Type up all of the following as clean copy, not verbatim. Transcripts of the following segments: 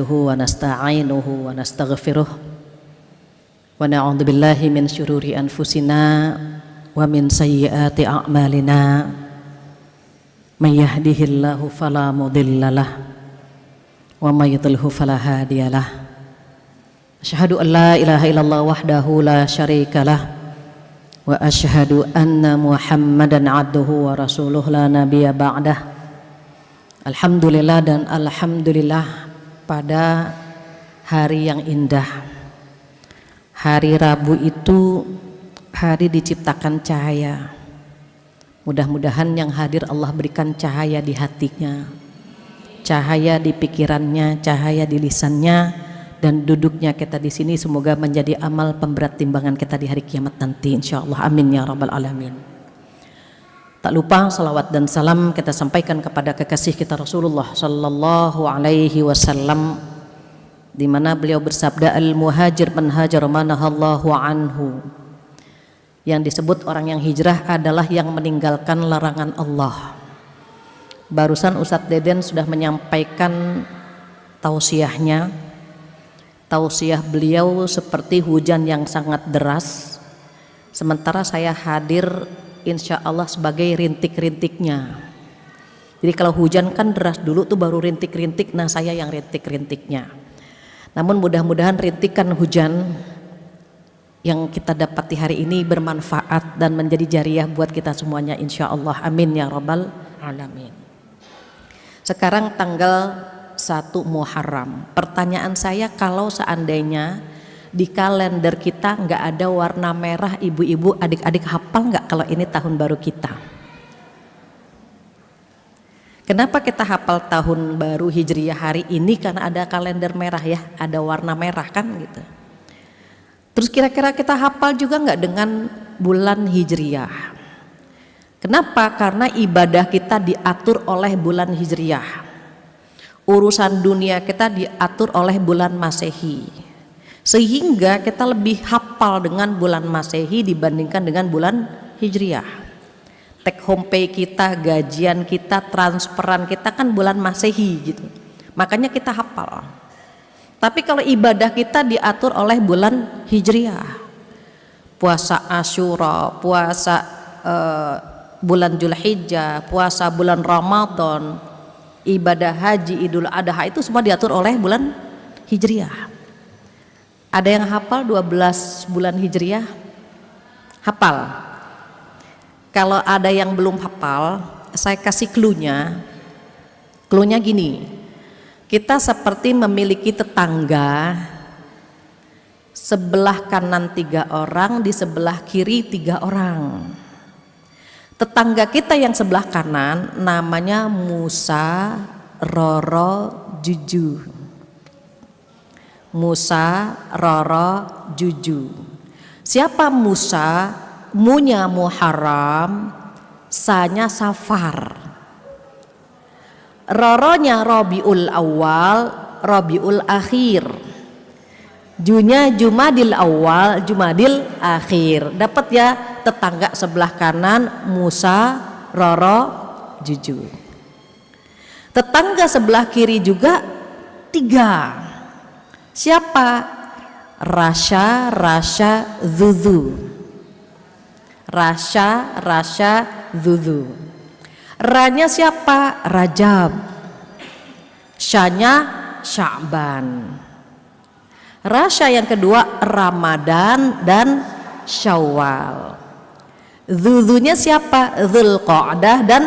wa nasta'inuhu wa nastaghfiruh wa na'udzu billahi min syururi anfusina wa min sayyiati a'malina may yahdihillahu fala mudhillalah wa may yudlilhu fala hadiyalah asyhadu an la ilaha illallah wahdahu la syarikalah wa asyhadu anna muhammadan abduhu wa rasuluh la nabiyya ba'dah. Alhamdulillah dan alhamdulillah pada hari yang indah. Hari Rabu itu hari diciptakan cahaya. Mudah-mudahan yang hadir Allah berikan cahaya di hatinya, cahaya di pikirannya, cahaya di lisannya, dan duduknya kita di sini semoga menjadi amal pemberat timbangan kita di hari kiamat nanti insyaallah. Amin ya rabbal alamin. Tak lupa salawat dan salam kita sampaikan kepada kekasih kita Rasulullah sallallahu alaihi wasallam, di mana beliau bersabda, al muhajir man hajar manahallahu anhu. Yang disebut orang yang hijrah adalah yang meninggalkan larangan Allah. Barusan Ustadz Deden sudah menyampaikan tausiahnya. Tausiah beliau seperti hujan yang sangat deras, sementara saya hadir insya Allah sebagai rintik-rintiknya. Jadi kalau hujan kan deras dulu tuh baru rintik-rintik, nah saya yang rintik-rintiknya. Namun mudah-mudahan rintikan hujan yang kita dapati hari ini bermanfaat dan menjadi jariah buat kita semuanya insya Allah. Amin ya rabbal alamin. Sekarang tanggal 1 Muharram. Pertanyaan saya, kalau seandainya di kalender kita nggak ada warna merah, ibu-ibu adik-adik hafal nggak kalau ini tahun baru kita? Kenapa kita hafal tahun baru Hijriyah hari ini? Karena ada kalender merah ya, ada warna merah kan gitu. Terus kira-kira kita hafal juga nggak dengan bulan Hijriyah? Kenapa? Karena ibadah kita diatur oleh bulan Hijriyah. Urusan dunia kita diatur oleh bulan Masehi. Sehingga kita lebih hafal dengan bulan Masehi dibandingkan dengan bulan Hijriyah. Take home pay kita, gajian kita, transferan kita kan bulan Masehi gitu. Makanya kita hafal. Tapi kalau ibadah kita diatur oleh bulan Hijriyah. Puasa Asyura, puasa bulan Dzulhijjah, puasa bulan Ramadan, ibadah haji, Idul Adha itu semua diatur oleh bulan Hijriyah. Ada yang hafal 12 bulan Hijriyah? Hafal? Kalau ada yang belum hafal, saya kasih clue-nya. Clue-nya gini, kita seperti memiliki tetangga, sebelah kanan 3 orang, di sebelah kiri 3 orang. Tetangga kita yang sebelah kanan namanya Musa, Roro, Juju. Musa, Roro, Juju. Siapa Musa? Munya Muharram, Sanya Safar. Roronya Rabiul Awal, Rabiul Akhir. Junya Jumadil Awal, Jumadil Akhir. Dapat ya, tetangga sebelah kanan Musa, Roro, Juju. Tetangga sebelah kiri juga 3. Siapa? Rasya, Rasya, Zuzu. Rasya, Rasya, Zuzu. Ranya siapa? Rajab. Syanya Sya'ban. Rasya yang kedua Ramadan dan Syawal. Zuzunya siapa? Dzulqa'dah dan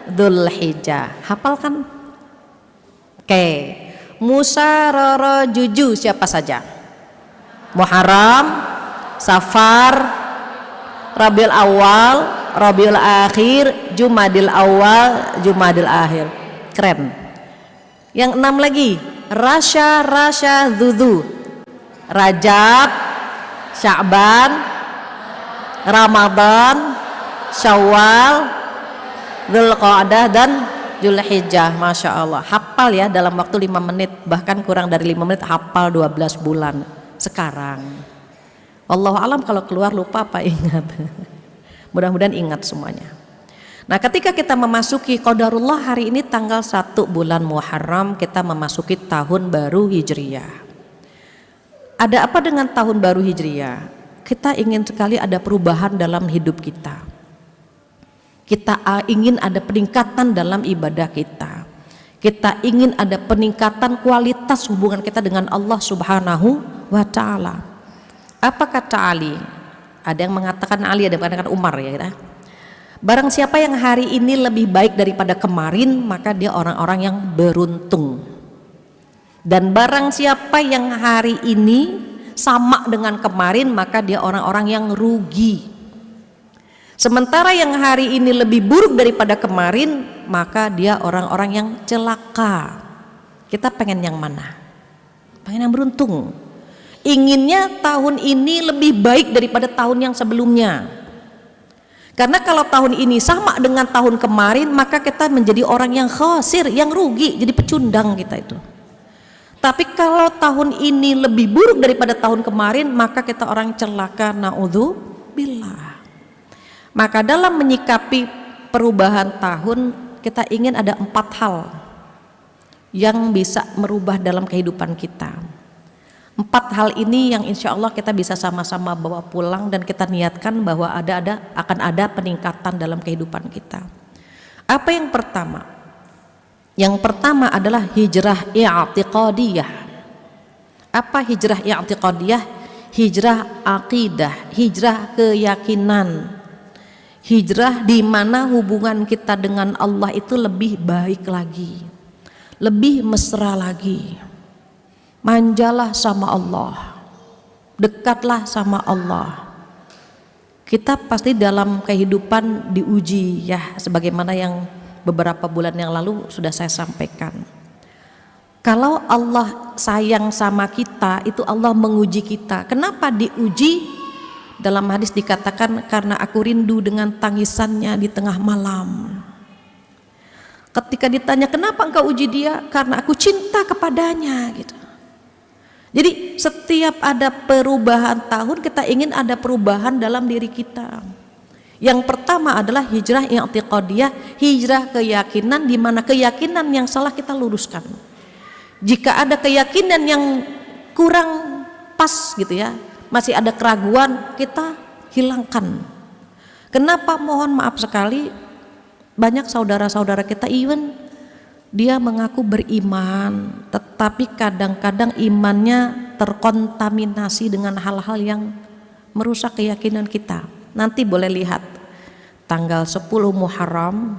Dzulhijjah. Hafal kan? Oke. Musa, Roro, Juju siapa saja? Muharram, Safar, Rabiul Awal, Rabiul Akhir, Jumadil Awal, Jumadil Akhir. Keren. Yang 6 lagi, Rasya, Rasya, Zuzu. Rajab, Sya'ban, Ramadan, Syawal, Dzulqa'dah dan Dzulhijjah. Masya Allah, hafal ya dalam waktu 5 menit, bahkan kurang dari 5 menit hafal 12 bulan sekarang. Wallahu alam kalau keluar lupa apa ingat. Mudah-mudahan ingat semuanya. Nah, ketika kita memasuki qadarullah hari ini tanggal 1 bulan Muharram, kita memasuki tahun baru Hijriyah. Ada apa dengan tahun baru Hijriyah? Kita ingin sekali ada perubahan dalam hidup kita. Kita ingin ada peningkatan dalam ibadah kita. Kita ingin ada peningkatan kualitas hubungan kita dengan Allah Subhanahu wa Ta'ala. Apa kata Ali? Ada yang mengatakan Ali, ada yang mengatakan Umar ya. Barang siapa yang hari ini lebih baik daripada kemarin, maka dia orang-orang yang beruntung. Dan barang siapa yang hari ini sama dengan kemarin, maka dia orang-orang yang rugi. Sementara yang hari ini lebih buruk daripada kemarin, maka dia orang-orang yang celaka. Kita pengen yang mana? Pengen yang beruntung. Inginnya tahun ini lebih baik daripada tahun yang sebelumnya. Karena kalau tahun ini sama dengan tahun kemarin, maka kita menjadi orang yang khasir, yang rugi, jadi pecundang kita itu. Tapi kalau tahun ini lebih buruk daripada tahun kemarin, maka kita orang celaka, naudzubillah. Maka dalam menyikapi perubahan tahun, kita ingin ada 4 hal yang bisa merubah dalam kehidupan kita. 4 hal ini yang insya Allah kita bisa sama-sama bawa pulang dan kita niatkan bahwa akan ada peningkatan dalam kehidupan kita. Apa yang pertama? Yang pertama adalah hijrah i'tiqadiyah. Apa hijrah i'tiqadiyah? Hijrah akidah, hijrah keyakinan. Hijrah di mana hubungan kita dengan Allah itu lebih baik lagi, lebih mesra lagi. Manjalah sama Allah, dekatlah sama Allah. Kita pasti dalam kehidupan diuji ya, sebagaimana yang beberapa bulan yang lalu sudah saya sampaikan. Kalau Allah sayang sama kita, itu Allah menguji kita. Kenapa diuji? Dalam hadis dikatakan, karena aku rindu dengan tangisannya di tengah malam. Ketika ditanya, kenapa engkau uji dia? Karena aku cinta kepadanya gitu. Jadi setiap ada perubahan tahun, kita ingin ada perubahan dalam diri kita. Yang pertama adalah hijrah i'tiqadiyah, hijrah keyakinan, di mana keyakinan yang salah kita luruskan. Jika ada keyakinan yang kurang pas gitu ya, masih ada keraguan, kita hilangkan. Kenapa? Mohon maaf sekali, banyak saudara-saudara kita even dia mengaku beriman, tetapi kadang-kadang imannya terkontaminasi dengan hal-hal yang merusak keyakinan kita. Nanti boleh lihat tanggal 10 Muharram,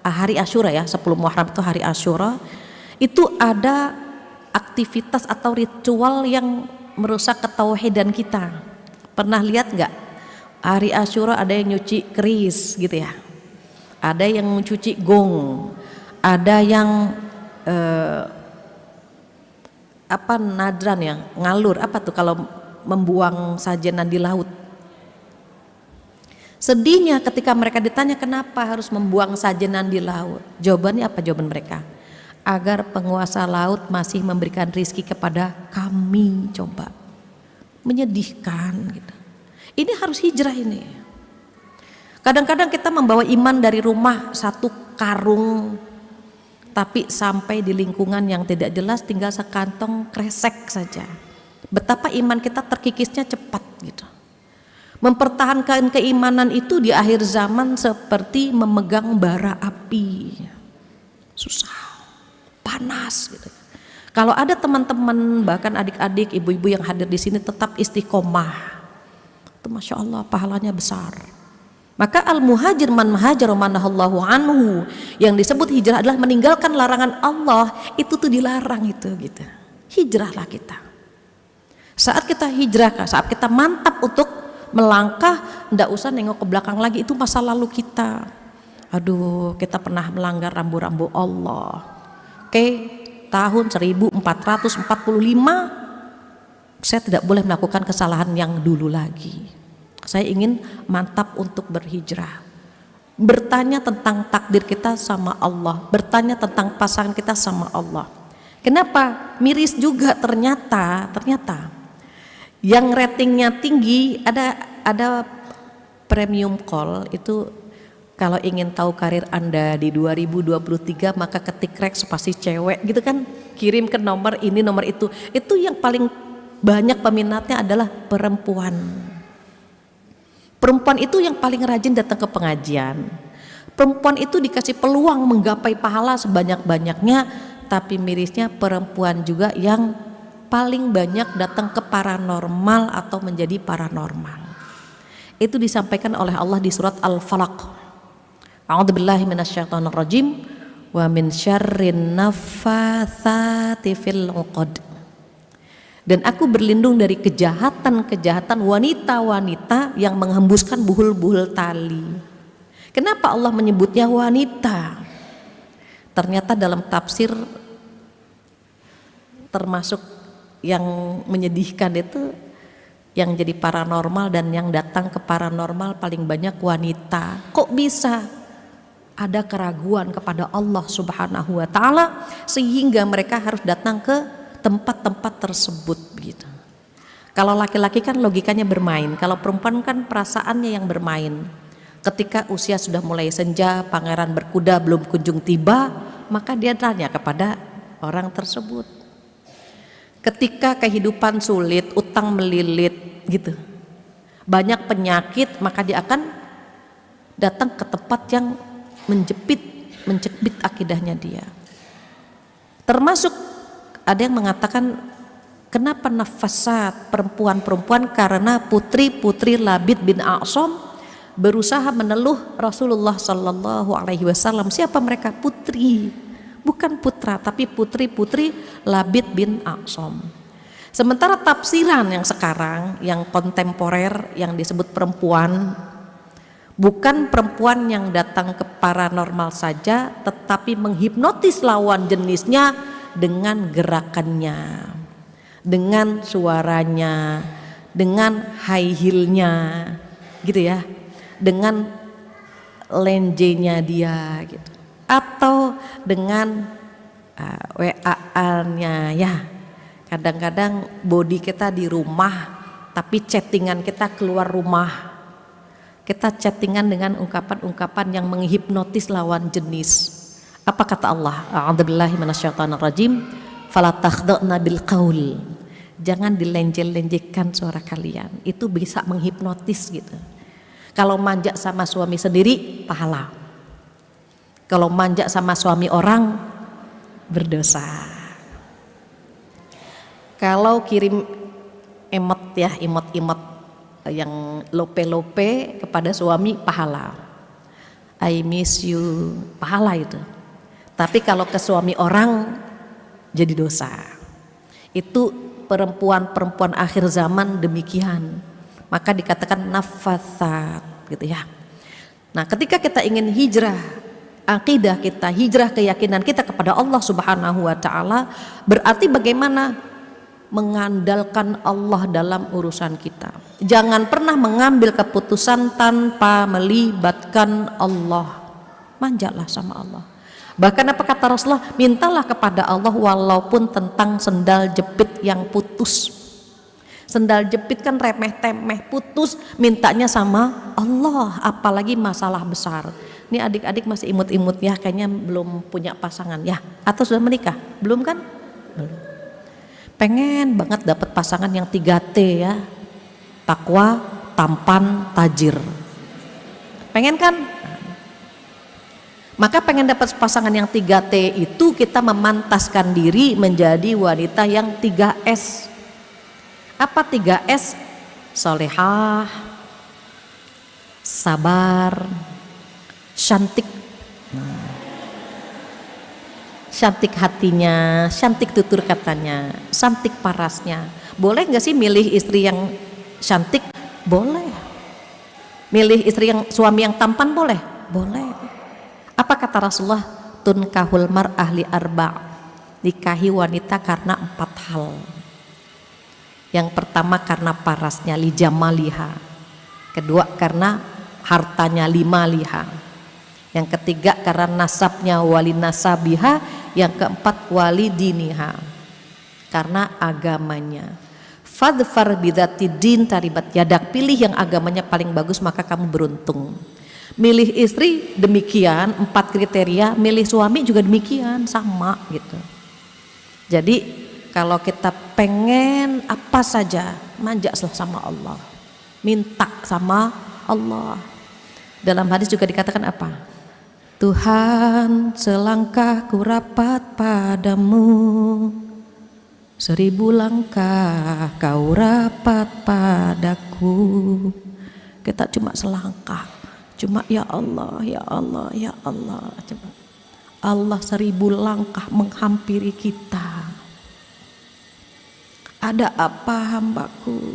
hari Asyura ya, 10 Muharram itu hari Asyura, itu ada aktivitas atau ritual yang merusak ketauhidan kita. Pernah lihat nggak? Hari Asyura ada yang nyuci keris gitu ya, ada yang mencuci gong, ada yang nadran ya, ngalur, apa tuh kalau membuang sajenan di laut. Sedihnya ketika mereka ditanya kenapa harus membuang sajenan di laut, jawabannya apa? Jawaban mereka, agar penguasa laut masih memberikan rizki kepada kami. Coba, menyedihkan gitu. Ini harus hijrah ini. Kadang-kadang kita membawa iman dari rumah 1 karung, tapi sampai di lingkungan yang tidak jelas tinggal sekantong kresek saja. Betapa iman kita terkikisnya cepat gitu. Mempertahankan keimanan itu di akhir zaman seperti memegang bara api, susah, panas gitu. Kalau ada teman-teman, bahkan adik-adik, ibu-ibu yang hadir di sini tetap istiqomah, itu masya Allah pahalanya besar. Maka al-muhajir man hajar manahallahu anhu, yang disebut hijrah adalah meninggalkan larangan Allah. Itu tuh dilarang itu gitu. Hijrahlah kita. Saat kita hijrah, saat kita mantap untuk melangkah, ndak usah nengok ke belakang lagi, itu masa lalu kita. Aduh, kita pernah melanggar rambu-rambu Allah. Oke, tahun 1445 saya tidak boleh melakukan kesalahan yang dulu lagi. Saya ingin mantap untuk berhijrah, bertanya tentang takdir kita sama Allah, bertanya tentang pasangan kita sama Allah. Kenapa? Miris juga ternyata yang ratingnya tinggi, ada premium call itu Kalau ingin tahu karir Anda di 2023 maka ketik rek spasi cewek gitu kan, kirim ke nomor ini nomor itu. Itu yang paling banyak peminatnya adalah perempuan. Perempuan itu yang paling rajin datang ke pengajian. Perempuan itu dikasih peluang menggapai pahala sebanyak-banyaknya, tapi mirisnya perempuan juga yang paling banyak datang ke paranormal atau menjadi paranormal. Itu disampaikan oleh Allah di surat Al-Falaq. A'udzubillahi minasyaitonirrajim wa min syarrin naffatsati fil 'uqad. Dan aku berlindung dari kejahatan-kejahatan wanita-wanita yang menghembuskan buhul-buhul tali. Kenapa Allah menyebutnya wanita? Ternyata dalam tafsir termasuk yang menyedihkan itu yang jadi paranormal dan yang datang ke paranormal paling banyak wanita. Kok bisa? Ada keraguan kepada Allah Subhanahu wa taala sehingga mereka harus datang ke tempat-tempat tersebut gitu. Kalau laki-laki kan logikanya bermain, kalau perempuan kan perasaannya yang bermain. Ketika usia sudah mulai senja, pangeran berkuda belum kunjung tiba, maka dia tanya kepada orang tersebut. Ketika kehidupan sulit, utang melilit gitu, banyak penyakit, maka dia akan datang ke tempat yang mencekbit akidahnya dia. Termasuk ada yang mengatakan kenapa nafasat perempuan-perempuan, karena putri-putri Labid bin A'sam berusaha meneluh Rasulullah Sallallahu Alaihi Wasallam. Siapa mereka? Putri, bukan putra, tapi putri-putri Labid bin A'sam. Sementara tafsiran yang sekarang, yang kontemporer, yang disebut perempuan, bukan perempuan yang datang ke paranormal saja, tetapi menghipnotis lawan jenisnya dengan gerakannya, dengan suaranya, dengan high heel-nya, gitu ya, dengan lenjenya dia, gitu, atau dengan WA-nya ya. Kadang-kadang body kita di rumah, tapi chattingan kita keluar rumah. Kita chattingan dengan ungkapan-ungkapan yang menghipnotis lawan jenis. Apa kata Allah? A'udzubillahi minasyaitonirrajim. Fala takhda'na bil qaul. Jangan dilenjel-lenjekkan suara kalian. Itu bisa menghipnotis gitu. Kalau manja sama suami sendiri pahala. Kalau manja sama suami orang berdosa. Kalau kirim emot ya, imot-imot yang lope-lope kepada suami pahala, I miss you, pahala itu. Tapi kalau ke suami orang jadi dosa. Itu perempuan-perempuan akhir zaman demikian, maka dikatakan nafasat gitu ya. Nah, ketika kita ingin hijrah akidah kita, hijrah keyakinan kita kepada Allah Subhanahu wa taala, berarti bagaimana mengandalkan Allah dalam urusan kita. Jangan pernah mengambil keputusan tanpa melibatkan Allah. Manjalah sama Allah. Bahkan apa kata Rasulullah? Mintalah kepada Allah walaupun tentang sendal jepit yang putus. Sendal jepit kan remeh-temeh, putus, mintanya sama Allah, apalagi masalah besar. Ini adik-adik masih imut-imut ya, kayaknya belum punya pasangan ya, atau sudah menikah? Belum kan? Belum. Pengen banget dapat pasangan yang 3T ya, takwa, tampan, tajir. Pengen kan? Maka pengen dapat pasangan yang 3T itu kita memantaskan diri menjadi wanita yang 3S. Apa 3S? Solehah, sabar, cantik. Cantik hatinya, cantik tutur katanya, cantik parasnya. Boleh nggak sih milih istri yang cantik? Boleh. Milih istri yang suami yang tampan boleh? Boleh. Apa kata Rasulullah? Tunkahul mar'ah li arba'. Nikahi wanita karena 4 hal. Yang pertama karena parasnya, li jamaliha. Kedua karena hartanya, li maliha. Yang ketiga karena nasabnya, wali nasabiha. Yang keempat wali diniha, karena agamanya. Fadfar bidzati din taribat yadak, pilih yang agamanya paling bagus maka kamu beruntung. Milih istri demikian, 4 kriteria, milih suami juga demikian, sama gitu. Jadi kalau kita pengen apa saja, manja sama Allah, minta sama Allah. Dalam hadis juga dikatakan apa? Tuhan, selangkah ku rapat padamu, 1000 langkah kau rapat padaku. Kita cuma selangkah, cuma ya Allah, ya Allah, ya Allah. Coba Allah 1000 langkah menghampiri kita. Ada apa hambaku?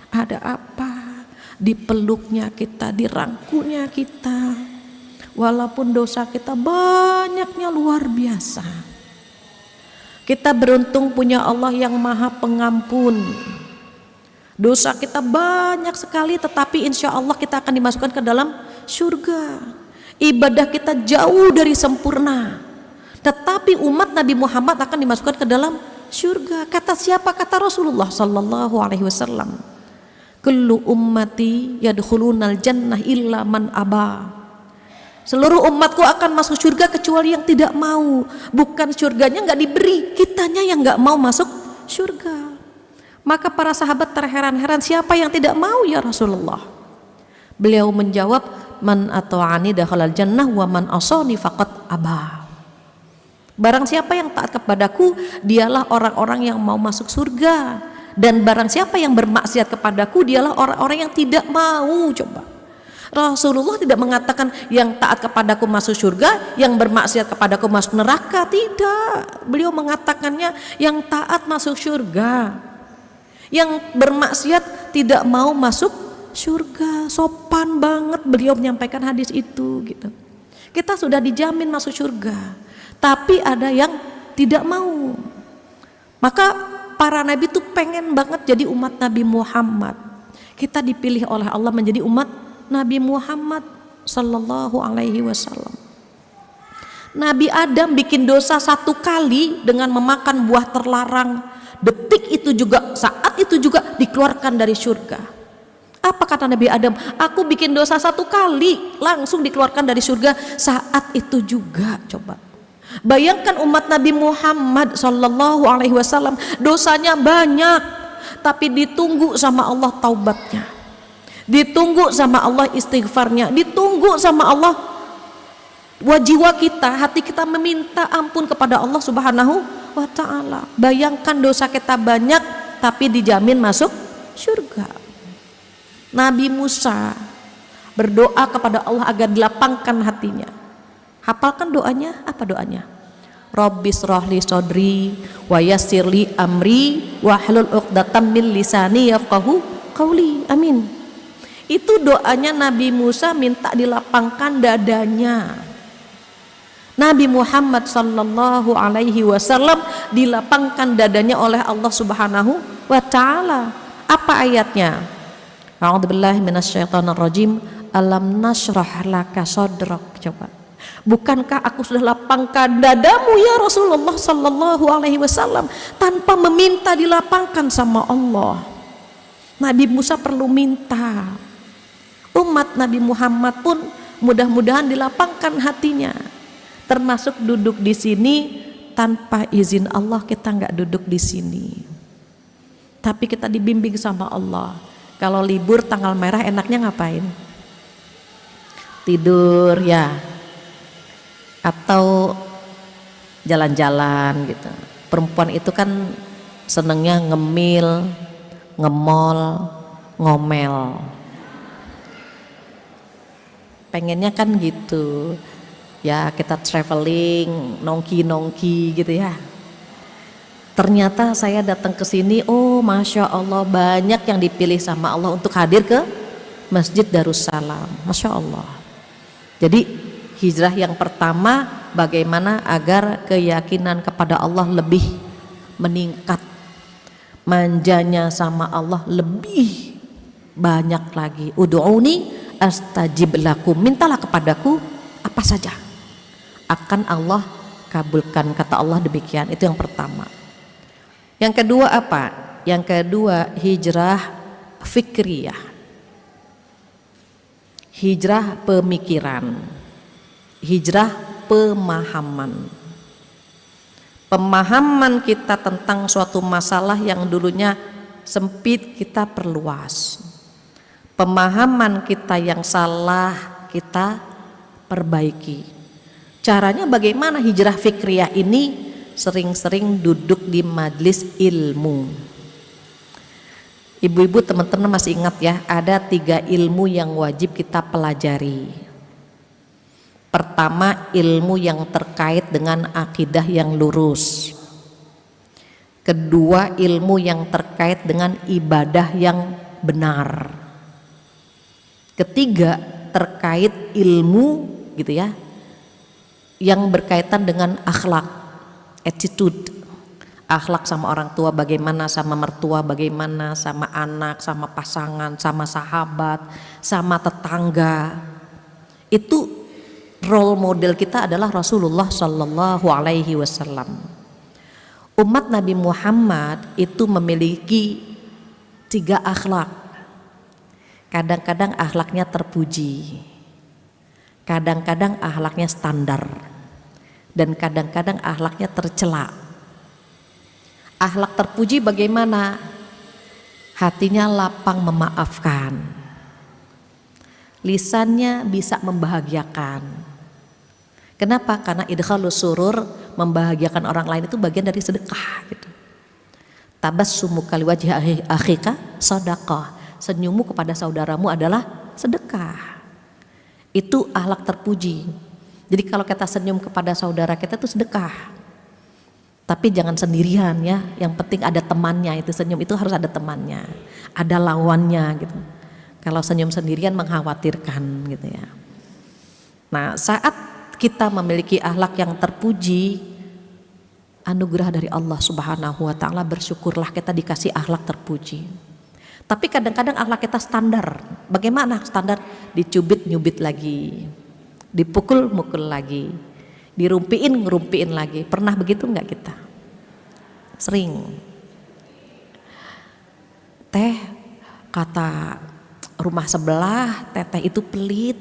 Ada apa? Dipeluknya kita, dirangkulnya kita. Walaupun dosa kita banyaknya luar biasa, kita beruntung punya Allah yang maha pengampun. Dosa kita banyak sekali, tetapi insya Allah kita akan dimasukkan ke dalam surga. Ibadah kita jauh dari sempurna, tetapi umat Nabi Muhammad akan dimasukkan ke dalam surga. Kata siapa? Kata Rasulullah Sallallahu Alaihi Wasallam, kullu ummati yadkhulunal jannah illa man aba. Seluruh umatku akan masuk surga kecuali yang tidak mau. Bukan surganya nggak diberi, kitanya yang nggak mau masuk surga. Maka para sahabat terheran-heran, siapa yang tidak mau ya Rasulullah? Beliau menjawab, man ata'ani dakhalal jannah wa man asani faqad aba. Barang siapa yang taat kepadaku, dialah orang-orang yang mau masuk surga. Dan barang siapa yang bermaksiat kepadaku, dialah orang-orang yang tidak mau. Coba, Rasulullah tidak mengatakan yang taat kepadaku masuk surga, yang bermaksiat kepadaku masuk neraka. Tidak, beliau mengatakannya yang taat masuk surga, yang bermaksiat tidak mau masuk surga. Sopan banget beliau menyampaikan hadis itu gitu. Kita sudah dijamin masuk surga, tapi ada yang tidak mau. Maka para nabi itu pengen banget jadi umat Nabi Muhammad. Kita dipilih oleh Allah menjadi umat Nabi Muhammad Sallallahu Alaihi Wasallam. Nabi Adam bikin dosa 1 kali dengan memakan buah terlarang, detik itu juga, saat itu juga dikeluarkan dari surga. Apa kata Nabi Adam? Aku bikin dosa 1 kali, langsung dikeluarkan dari surga saat itu juga. Coba bayangkan umat Nabi Muhammad Sallallahu Alaihi Wasallam, dosanya banyak, tapi ditunggu sama Allah taubatnya, ditunggu sama Allah istighfarnya, ditunggu sama Allah jiwa kita, hati kita meminta ampun kepada Allah Subhanahu wa Ta'ala. Bayangkan dosa kita banyak tapi dijamin masuk surga. Nabi Musa berdoa kepada Allah agar dilapangkan hatinya. Hafalkan doanya. Apa doanya? Rabbis rohli sodri wa yassirli amri wahlul uqdatam min lisani yafqahu qauli. Amin. Itu doanya Nabi Musa, minta dilapangkan dadanya. Nabi Muhammad Sallallahu Alaihi Wasallam dilapangkan dadanya oleh Allah Subhanahu wa Ta'ala. Apa ayatnya? A'udzubillahi minasyaitonirrajim. Alam nashrah laka sadrak. Coba, bukankah aku sudah lapangkan dadamu ya Rasulullah Sallallahu Alaihi Wasallam, tanpa meminta dilapangkan sama Allah. Nabi Musa perlu minta. Umat Nabi Muhammad pun mudah-mudahan dilapangkan hatinya. Termasuk duduk di sini tanpa izin Allah, kita nggak duduk di sini. Tapi kita dibimbing sama Allah. Kalau libur tanggal merah enaknya ngapain? Tidur ya, atau jalan-jalan gitu. Perempuan itu kan senengnya ngemil, ngemol, ngomel. Pengennya kan gitu ya, kita traveling, nongki gitu ya. Ternyata saya datang ke sini, oh Masya Allah, banyak yang dipilih sama Allah untuk hadir ke Masjid Darussalam. Masya Allah. Jadi hijrah yang pertama, bagaimana agar keyakinan kepada Allah lebih meningkat, manjanya sama Allah lebih banyak lagi. Ud'uni astajib lakum, mintalah kepadaku apa saja akan Allah kabulkan, kata Allah demikian. Itu yang pertama. Yang kedua apa? Yang kedua hijrah fikriyah. hijrah pemikiran, hijrah pemahaman. Pemahaman kita tentang suatu masalah yang dulunya sempit kita perluas. Pemahaman kita yang salah kita perbaiki. Caranya bagaimana? Hijrah fikriyah ini sering-sering duduk di majelis ilmu. Ibu-ibu, teman-teman masih ingat ya, ada 3 ilmu yang wajib kita pelajari. Pertama, ilmu yang terkait dengan akidah yang lurus. Kedua, ilmu yang terkait dengan ibadah yang benar. Ketiga, terkait ilmu gitu ya, yang berkaitan dengan akhlak, attitude. Akhlak sama orang tua bagaimana, sama mertua bagaimana, sama anak, sama pasangan, sama sahabat, sama tetangga. Itu role model kita adalah Rasulullah Shallallahu Alaihi Wasallam. Umat Nabi Muhammad itu memiliki 3 akhlak. Kadang-kadang akhlaknya terpuji, kadang-kadang akhlaknya standar, dan kadang-kadang akhlaknya tercela. Akhlak terpuji bagaimana? Hatinya lapang memaafkan, lisannya bisa membahagiakan. Kenapa? Karena idkhalus surur, membahagiakan orang lain itu bagian dari sedekah gitu. Tabassumuka liwajhi akhika shadaqah. Senyummu kepada saudaramu adalah sedekah. Itu akhlak terpuji. Jadi kalau kita senyum kepada saudara kita itu sedekah. Tapi jangan sendirian ya. Yang penting ada temannya, itu senyum itu harus ada temannya, ada lawannya gitu. Kalau senyum sendirian mengkhawatirkan gitu ya. Nah, saat kita memiliki akhlak yang terpuji, anugerah dari Allah Subhanahu wa taala, bersyukurlah kita dikasih akhlak terpuji. Tapi kadang-kadang akhlak kita standar. Bagaimana standar? Dicubit-nyubit lagi, dipukul-mukul lagi, dirumpiin-ngerumpiin lagi. Pernah begitu enggak kita? Sering. Teh, kata rumah sebelah, teteh itu pelit.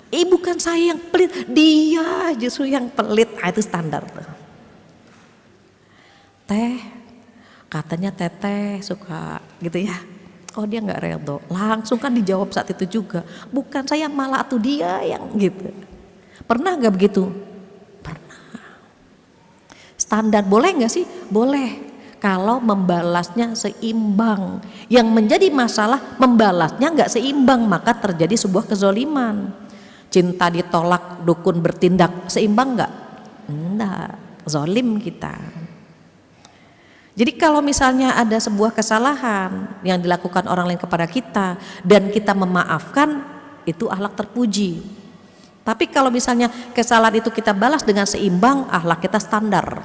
Bukan saya yang pelit, dia justru yang pelit. Itu standar tuh. Teh, katanya teteh suka gitu ya. Oh, dia nggak redo. Langsung kan dijawab saat itu juga. Bukan saya, malah tuh dia yang gitu. Pernah nggak begitu? Pernah. Standar boleh nggak sih? Boleh. Kalau membalasnya seimbang. Yang menjadi masalah membalasnya nggak seimbang, maka terjadi sebuah kezoliman. Cinta ditolak, dukun bertindak, seimbang nggak? Enggak, zolim kita. Jadi kalau misalnya ada sebuah kesalahan yang dilakukan orang lain kepada kita dan kita memaafkan, itu akhlak terpuji. Tapi kalau misalnya kesalahan itu kita balas dengan seimbang, akhlak kita standar.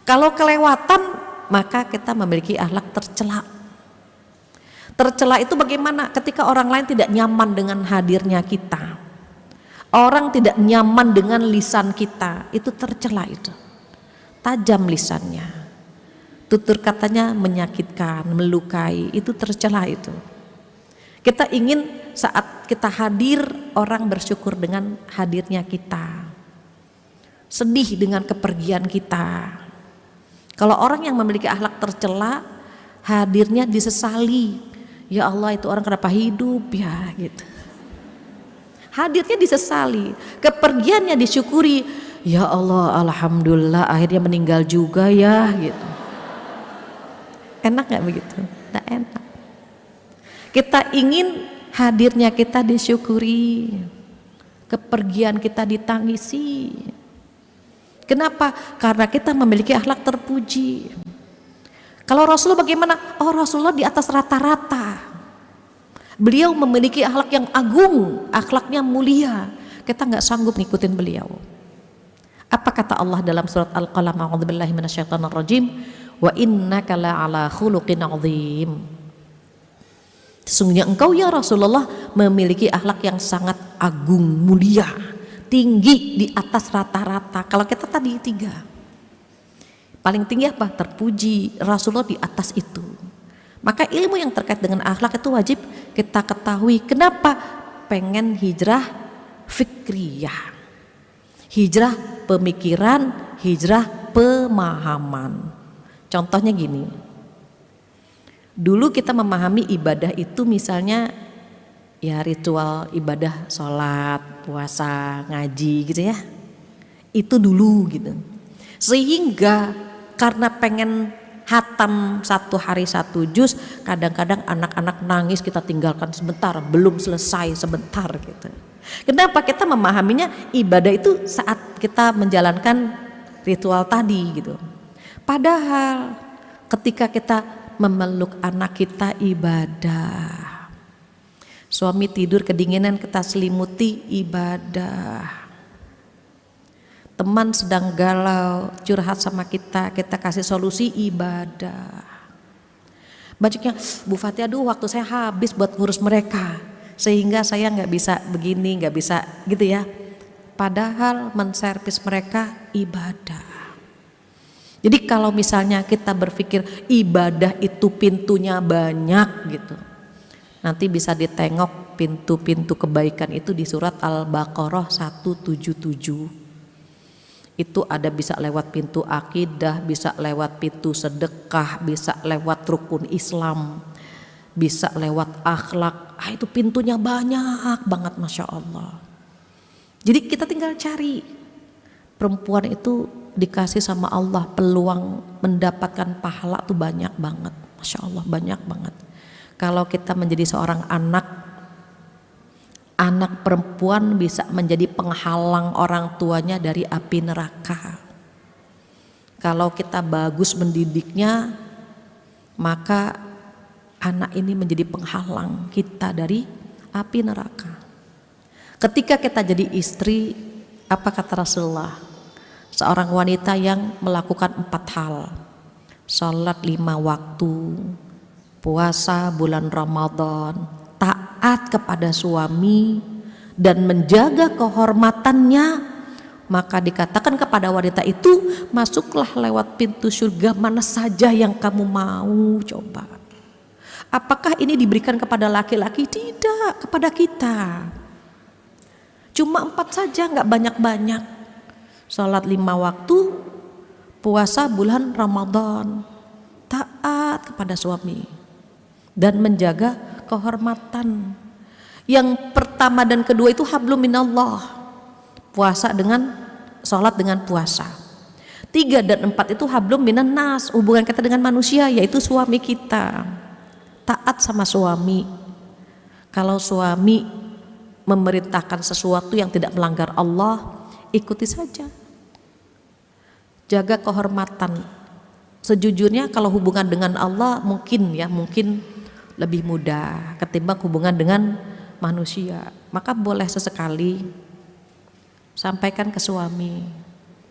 Kalau kelewatan, maka kita memiliki akhlak tercela. Tercela itu bagaimana? Ketika orang lain tidak nyaman dengan hadirnya kita, orang tidak nyaman dengan lisan kita, itu tercela itu. Tajam lisannya, tutur katanya menyakitkan, melukai, itu tercela itu. Kita ingin saat kita hadir, orang bersyukur dengan hadirnya kita, sedih dengan kepergian kita. Kalau orang yang memiliki akhlak tercela, hadirnya disesali. Ya Allah, itu orang kenapa hidup ya gitu. Hadirnya disesali, kepergiannya disyukuri. Ya Allah, alhamdulillah akhirnya meninggal juga ya gitu. Enak gak begitu? Tidak enak. Kita ingin hadirnya kita disyukuri, kepergian kita ditangisi. Kenapa? Karena kita memiliki akhlak terpuji. Kalau Rasulullah bagaimana? Oh, Rasulullah di atas rata-rata. Beliau memiliki akhlak yang agung, akhlaknya mulia. Kita nggak sanggup ngikutin beliau. Apa kata Allah dalam surat Al-Qalam? A'udzubillahi minasyaitonirrajim. Wa innaka la'ala khuluqin 'adzim. Sesungguhnya engkau ya Rasulullah memiliki akhlak yang sangat agung, mulia, tinggi, di atas rata-rata. Kalau kita tadi 3, paling tinggi apa? Terpuji. Rasulullah di atas itu. Maka ilmu yang terkait dengan akhlak itu wajib kita ketahui. Kenapa? pengen hijrah fikriyah, hijrah pemikiran, hijrah pemahaman. Contohnya gini, dulu kita memahami ibadah itu misalnya ya ritual ibadah, sholat, puasa, ngaji gitu ya, itu dulu gitu. Sehingga karena pengen hatam 1 hari 1 juz, kadang-kadang anak-anak nangis kita tinggalkan sebentar, belum selesai sebentar gitu. Kenapa? Kita memahaminya ibadah itu saat kita menjalankan ritual tadi gitu. Padahal ketika kita memeluk anak kita ibadah, suami tidur kedinginan kita selimuti ibadah, teman sedang galau curhat sama kita, kita kasih solusi ibadah. Banyaknya, Bu Fatia, aduh waktu saya habis buat ngurus mereka, sehingga saya nggak bisa begini, nggak bisa gitu ya. Padahal menservis mereka ibadah. Jadi kalau misalnya kita berpikir ibadah itu pintunya banyak gitu, nanti bisa ditengok pintu-pintu kebaikan itu di surat Al-Baqarah 177. Itu ada bisa lewat pintu akidah, bisa lewat pintu sedekah, bisa lewat rukun Islam, bisa lewat akhlak. Itu pintunya banyak banget, Masya Allah. Jadi kita tinggal cari. Perempuan itu dikasih sama Allah peluang mendapatkan pahala tuh banyak banget, Masya Allah, banyak banget. Kalau kita menjadi seorang anak perempuan bisa menjadi penghalang orang tuanya dari api neraka. Kalau kita bagus mendidiknya, maka anak ini menjadi penghalang kita dari api neraka. Ketika kita jadi istri, apa kata Rasulullah? Seorang wanita yang melakukan 4 hal: sholat 5 waktu, puasa bulan Ramadan, taat kepada suami, dan menjaga kehormatannya, maka dikatakan kepada wanita itu, masuklah lewat pintu surga mana saja yang kamu mau. Coba, apakah ini diberikan kepada laki-laki? Tidak, kepada kita. Cuma 4 saja, nggak banyak-banyak. Sholat 5 waktu, puasa bulan Ramadan, taat kepada suami, dan menjaga kehormatan. Yang pertama dan kedua itu hablum minallah, puasa dengan sholat dengan puasa. 3 dan 4 itu hablum minan nas, hubungan kita dengan manusia, yaitu suami kita. Taat sama suami. Kalau suami memerintahkan sesuatu yang tidak melanggar Allah, ikuti saja. Jaga kehormatan. Sejujurnya kalau hubungan dengan Allah mungkin lebih mudah ketimbang hubungan dengan manusia. Maka boleh sesekali sampaikan ke suami,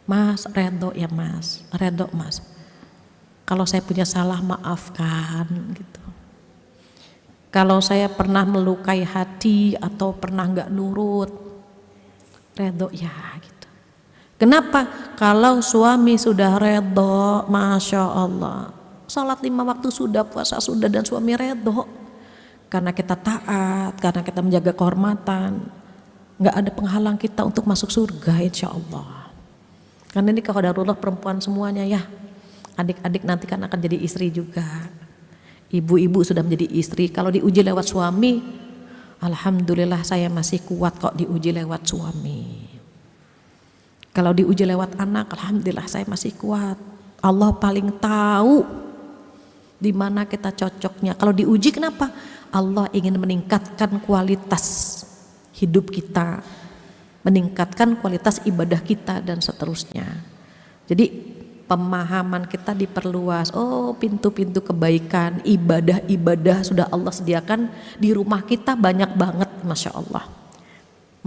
Mas, redho ya Mas, redho Mas, kalau saya punya salah maafkan gitu. Kalau saya pernah melukai hati atau pernah gak nurut, redho ya gitu. Kenapa? Kalau suami sudah redho, Masya Allah, sholat 5 waktu sudah, puasa sudah, dan suami redho, karena kita taat, karena kita menjaga kehormatan, gak ada penghalang kita untuk masuk surga, insya Allah. Karena ini qadarullah perempuan semuanya ya. Adik-adik nanti kan akan jadi istri juga. Ibu-ibu sudah menjadi istri, kalau diuji lewat suami, alhamdulillah saya masih kuat kok diuji lewat suami. Kalau diuji lewat anak, alhamdulillah saya masih kuat. Allah paling tahu di mana kita cocoknya. Kalau diuji kenapa? Allah ingin meningkatkan kualitas hidup kita, meningkatkan kualitas ibadah kita, dan seterusnya. Jadi pemahaman kita diperluas. Oh, pintu-pintu kebaikan, ibadah-ibadah sudah Allah sediakan di rumah kita banyak banget, Masya Allah.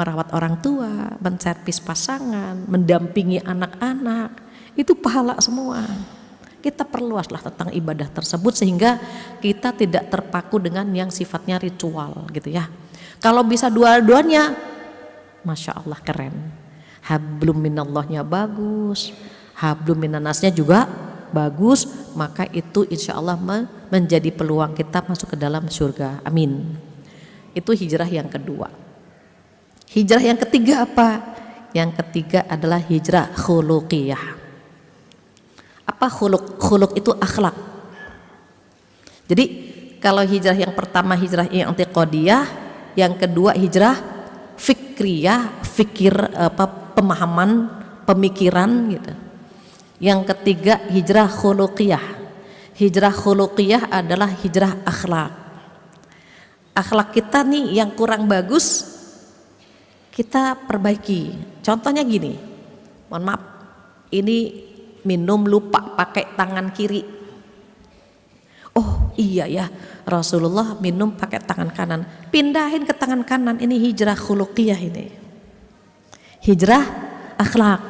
Merawat orang tua, menservis pasangan, mendampingi anak-anak, itu pahala semua. Kita perluaslah tentang ibadah tersebut sehingga kita tidak terpaku dengan yang sifatnya ritual gitu ya. Kalau bisa dua-duanya, Masya Allah keren. Hablum minallahnya bagus, hablum minannasnya juga bagus, maka itu insya Allah menjadi peluang kita masuk ke dalam surga. Amin. Itu hijrah yang kedua. Hijrah yang ketiga apa? Yang ketiga adalah hijrah khuluqiyah. Apa khuluq? Khuluq itu akhlak. Jadi kalau hijrah yang pertama hijrah i'tiqadiyah, yang kedua hijrah fikriyah, pemahaman, pemikiran gitu. Yang ketiga hijrah khuluqiyah. Hijrah khuluqiyah adalah hijrah akhlak. Akhlak kita nih yang kurang bagus kita perbaiki. Contohnya gini, mohon maaf, ini minum lupa pakai tangan kiri. Oh iya ya, Rasulullah minum pakai tangan kanan, pindahin ke tangan kanan. Ini hijrah khuluqiyah, ini hijrah akhlak.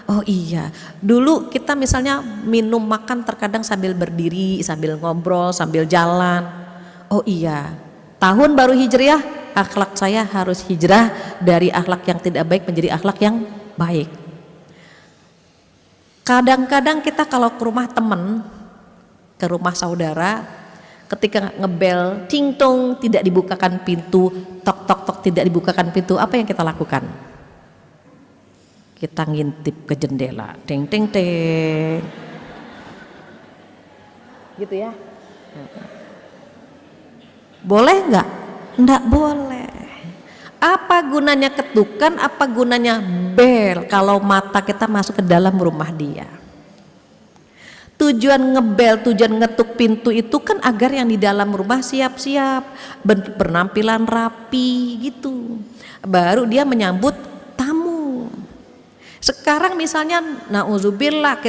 Oh iya, dulu kita misalnya minum makan terkadang sambil berdiri, sambil ngobrol, sambil jalan. Oh iya, tahun baru hijriah, akhlak saya harus hijrah dari akhlak yang tidak baik menjadi akhlak yang baik. Kadang-kadang kita kalau ke rumah teman, ke rumah saudara, ketika ngebel ting tong tidak dibukakan pintu, tok tok tok tidak dibukakan pintu, apa yang kita lakukan? Kita ngintip ke jendela, ting ting ting, gitu ya. Boleh nggak? Nggak boleh. Apa gunanya ketukan? Apa gunanya bel kalau mata kita masuk ke dalam rumah dia? Tujuan ngebel, tujuan ngetuk pintu itu kan agar yang di dalam rumah siap-siap, berpenampilan rapi gitu. Baru dia menyambut tamu. Sekarang misalnya nauzubillah,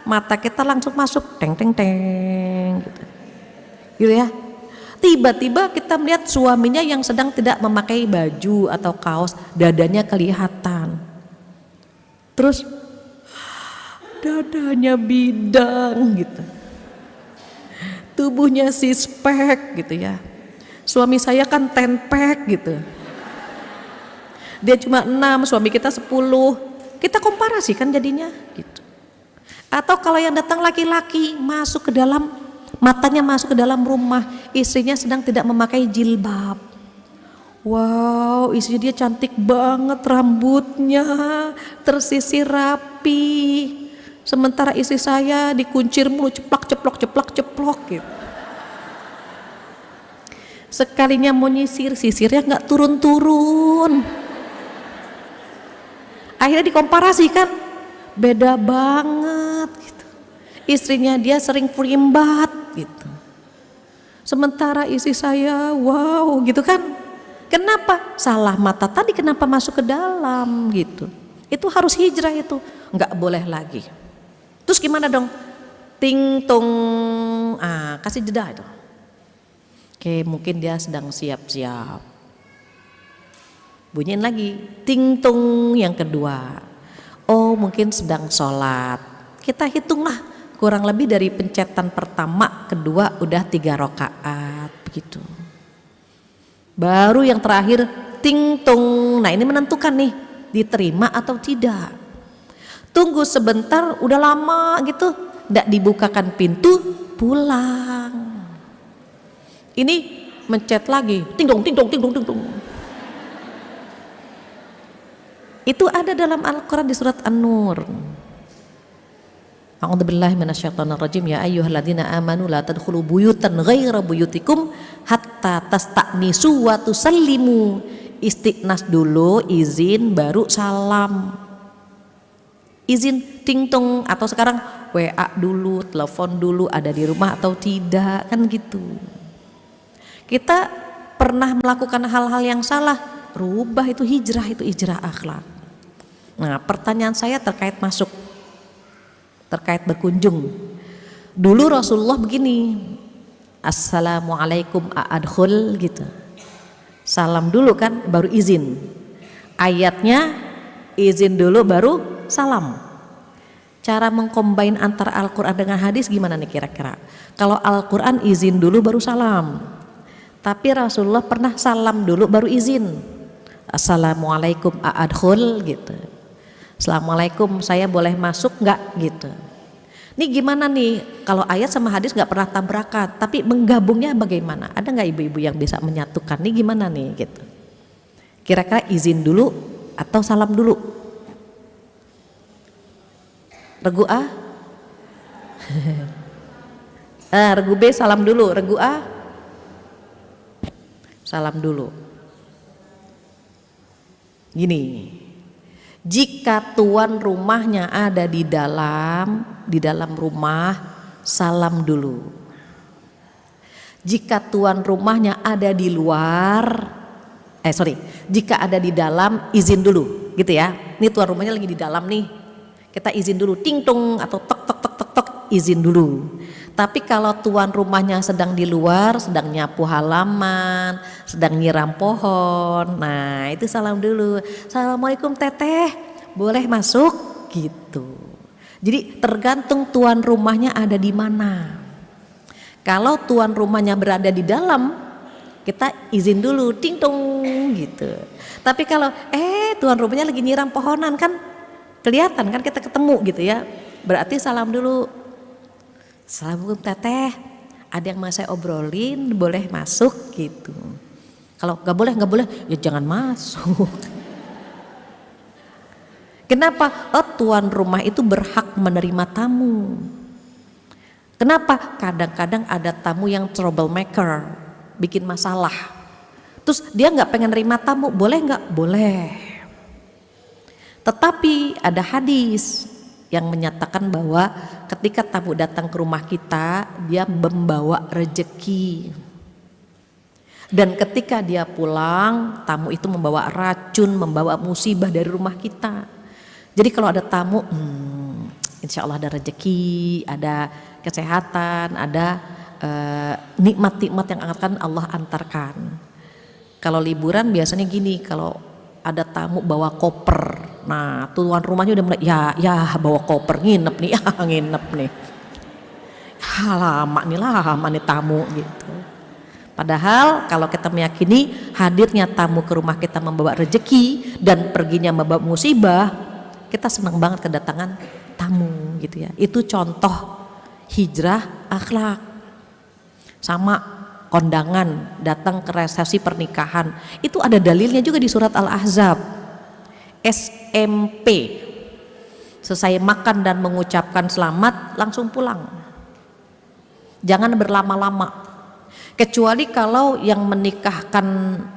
mata kita langsung masuk teng teng teng gitu. Gitu ya. Tiba-tiba kita melihat suaminya yang sedang tidak memakai baju atau kaos, dadanya kelihatan. Terus dadanya bidang gitu, tubuhnya six pack gitu ya. Suami saya kan 10 pack gitu, dia cuma 6, suami kita 10. Kita komparasikan jadinya gitu. Atau kalau yang datang laki-laki masuk ke dalam, matanya masuk ke dalam rumah, istrinya sedang tidak memakai jilbab. Wow, istrinya dia cantik banget, rambutnya tersisir rapi. Sementara istri saya dikuncir mulu, ceplok gitu. Sekalinya mau nyisir, sisirnya nggak turun-turun. Akhirnya dikomparasikan, beda banget gitu. Istrinya dia sering perimbat gitu. Sementara istri saya, wow gitu kan. Kenapa? Salah mata tadi, kenapa masuk ke dalam gitu. Itu harus hijrah itu, nggak boleh lagi. Terus gimana dong? Ting tong, kasih jeda itu. Oke, mungkin dia sedang siap-siap. Bunyiin lagi, ting tong yang kedua. Oh mungkin sedang sholat. Kita hitunglah kurang lebih dari pencetan pertama, kedua udah 3 rakaat begitu. Baru yang terakhir ting tong. Nah ini menentukan nih diterima atau tidak. Tunggu sebentar, udah lama gitu, nggak dibukakan pintu, pulang. Ini mencet lagi, ting dong. Itu ada dalam Al-Quran di surat An-Nur. A'udzubillahi minasyaitonirrajim. Ya ayyuhalladzina amanu la tadkhulu buyutan ghaira buyutikum hatta tasta'nisu wa tusallimu. Istiqnas dulu, izin, baru salam. Izin ting tong, atau sekarang WA dulu, telepon dulu, ada di rumah atau tidak, kan gitu. Kita pernah melakukan hal-hal yang salah, rubah, itu hijrah akhlak. Nah pertanyaan saya terkait masuk, terkait berkunjung. Dulu Rasulullah begini, assalamualaikum a'adkhul gitu, salam dulu kan baru izin. Ayatnya izin dulu baru salam. Cara mengcombine antara Al-Quran dengan hadis gimana nih kira-kira? Kalau Al-Quran izin dulu baru salam, tapi Rasulullah pernah salam dulu baru izin. Assalamualaikum a'adkhul gitu, assalamualaikum saya boleh masuk nggak gitu. Ini gimana nih kalau ayat sama hadis nggak pernah tabrakan, tapi menggabungnya bagaimana? Ada nggak ibu-ibu yang bisa menyatukan? Nih gimana nih gitu? Kira-kira izin dulu atau salam dulu? Regu A? Regu B salam dulu, regu A? Salam dulu. Gini, jika tuan rumahnya ada di dalam rumah, salam dulu. Jika tuan rumahnya ada di luar, jika ada di dalam, izin dulu, gitu ya. Ini tuan rumahnya lagi di dalam nih, kita izin dulu, ting tung atau tok tok tok tok tok, izin dulu. Tapi kalau tuan rumahnya sedang di luar, sedang nyapu halaman, sedang nyiram pohon, nah itu salam dulu. Assalamualaikum teteh, boleh masuk? Gitu. Jadi tergantung tuan rumahnya ada di mana. Kalau tuan rumahnya berada di dalam, kita izin dulu, ting tong gitu. Tapi kalau tuan rumahnya lagi nyiram pohonan, kan kelihatan kan, kita ketemu gitu ya. Berarti salam dulu. Assalamualaikum teteh, ada yang mau saya obrolin, boleh masuk gitu. Kalau nggak boleh, ya jangan masuk. Kenapa? Tuan rumah itu berhak menerima tamu. Kenapa? Kadang-kadang ada tamu yang troublemaker, bikin masalah. Terus dia nggak pengen nerima tamu, boleh nggak? Boleh. Tetapi ada hadis yang menyatakan bahwa ketika tamu datang ke rumah kita, dia membawa rejeki. Dan ketika dia pulang, tamu itu membawa racun, membawa musibah dari rumah kita. Jadi kalau ada tamu, insya Allah ada rejeki, ada kesehatan, ada nikmat-nikmat yang akan Allah antarkan. Kalau liburan biasanya gini, kalau ada tamu bawa koper, nah tuan rumahnya udah mulai ya bawa koper, nginep nih, nginep nih, lama nih tamu gitu. Padahal kalau kita meyakini hadirnya tamu ke rumah kita membawa rejeki dan perginya membawa musibah, kita senang banget kedatangan tamu gitu ya. Itu contoh hijrah akhlak. Sama kondangan, datang ke resepsi pernikahan, itu ada dalilnya juga di surat Al-Ahzab. SMP, selesai makan dan mengucapkan selamat, langsung pulang. Jangan berlama-lama. Kecuali kalau yang menikahkan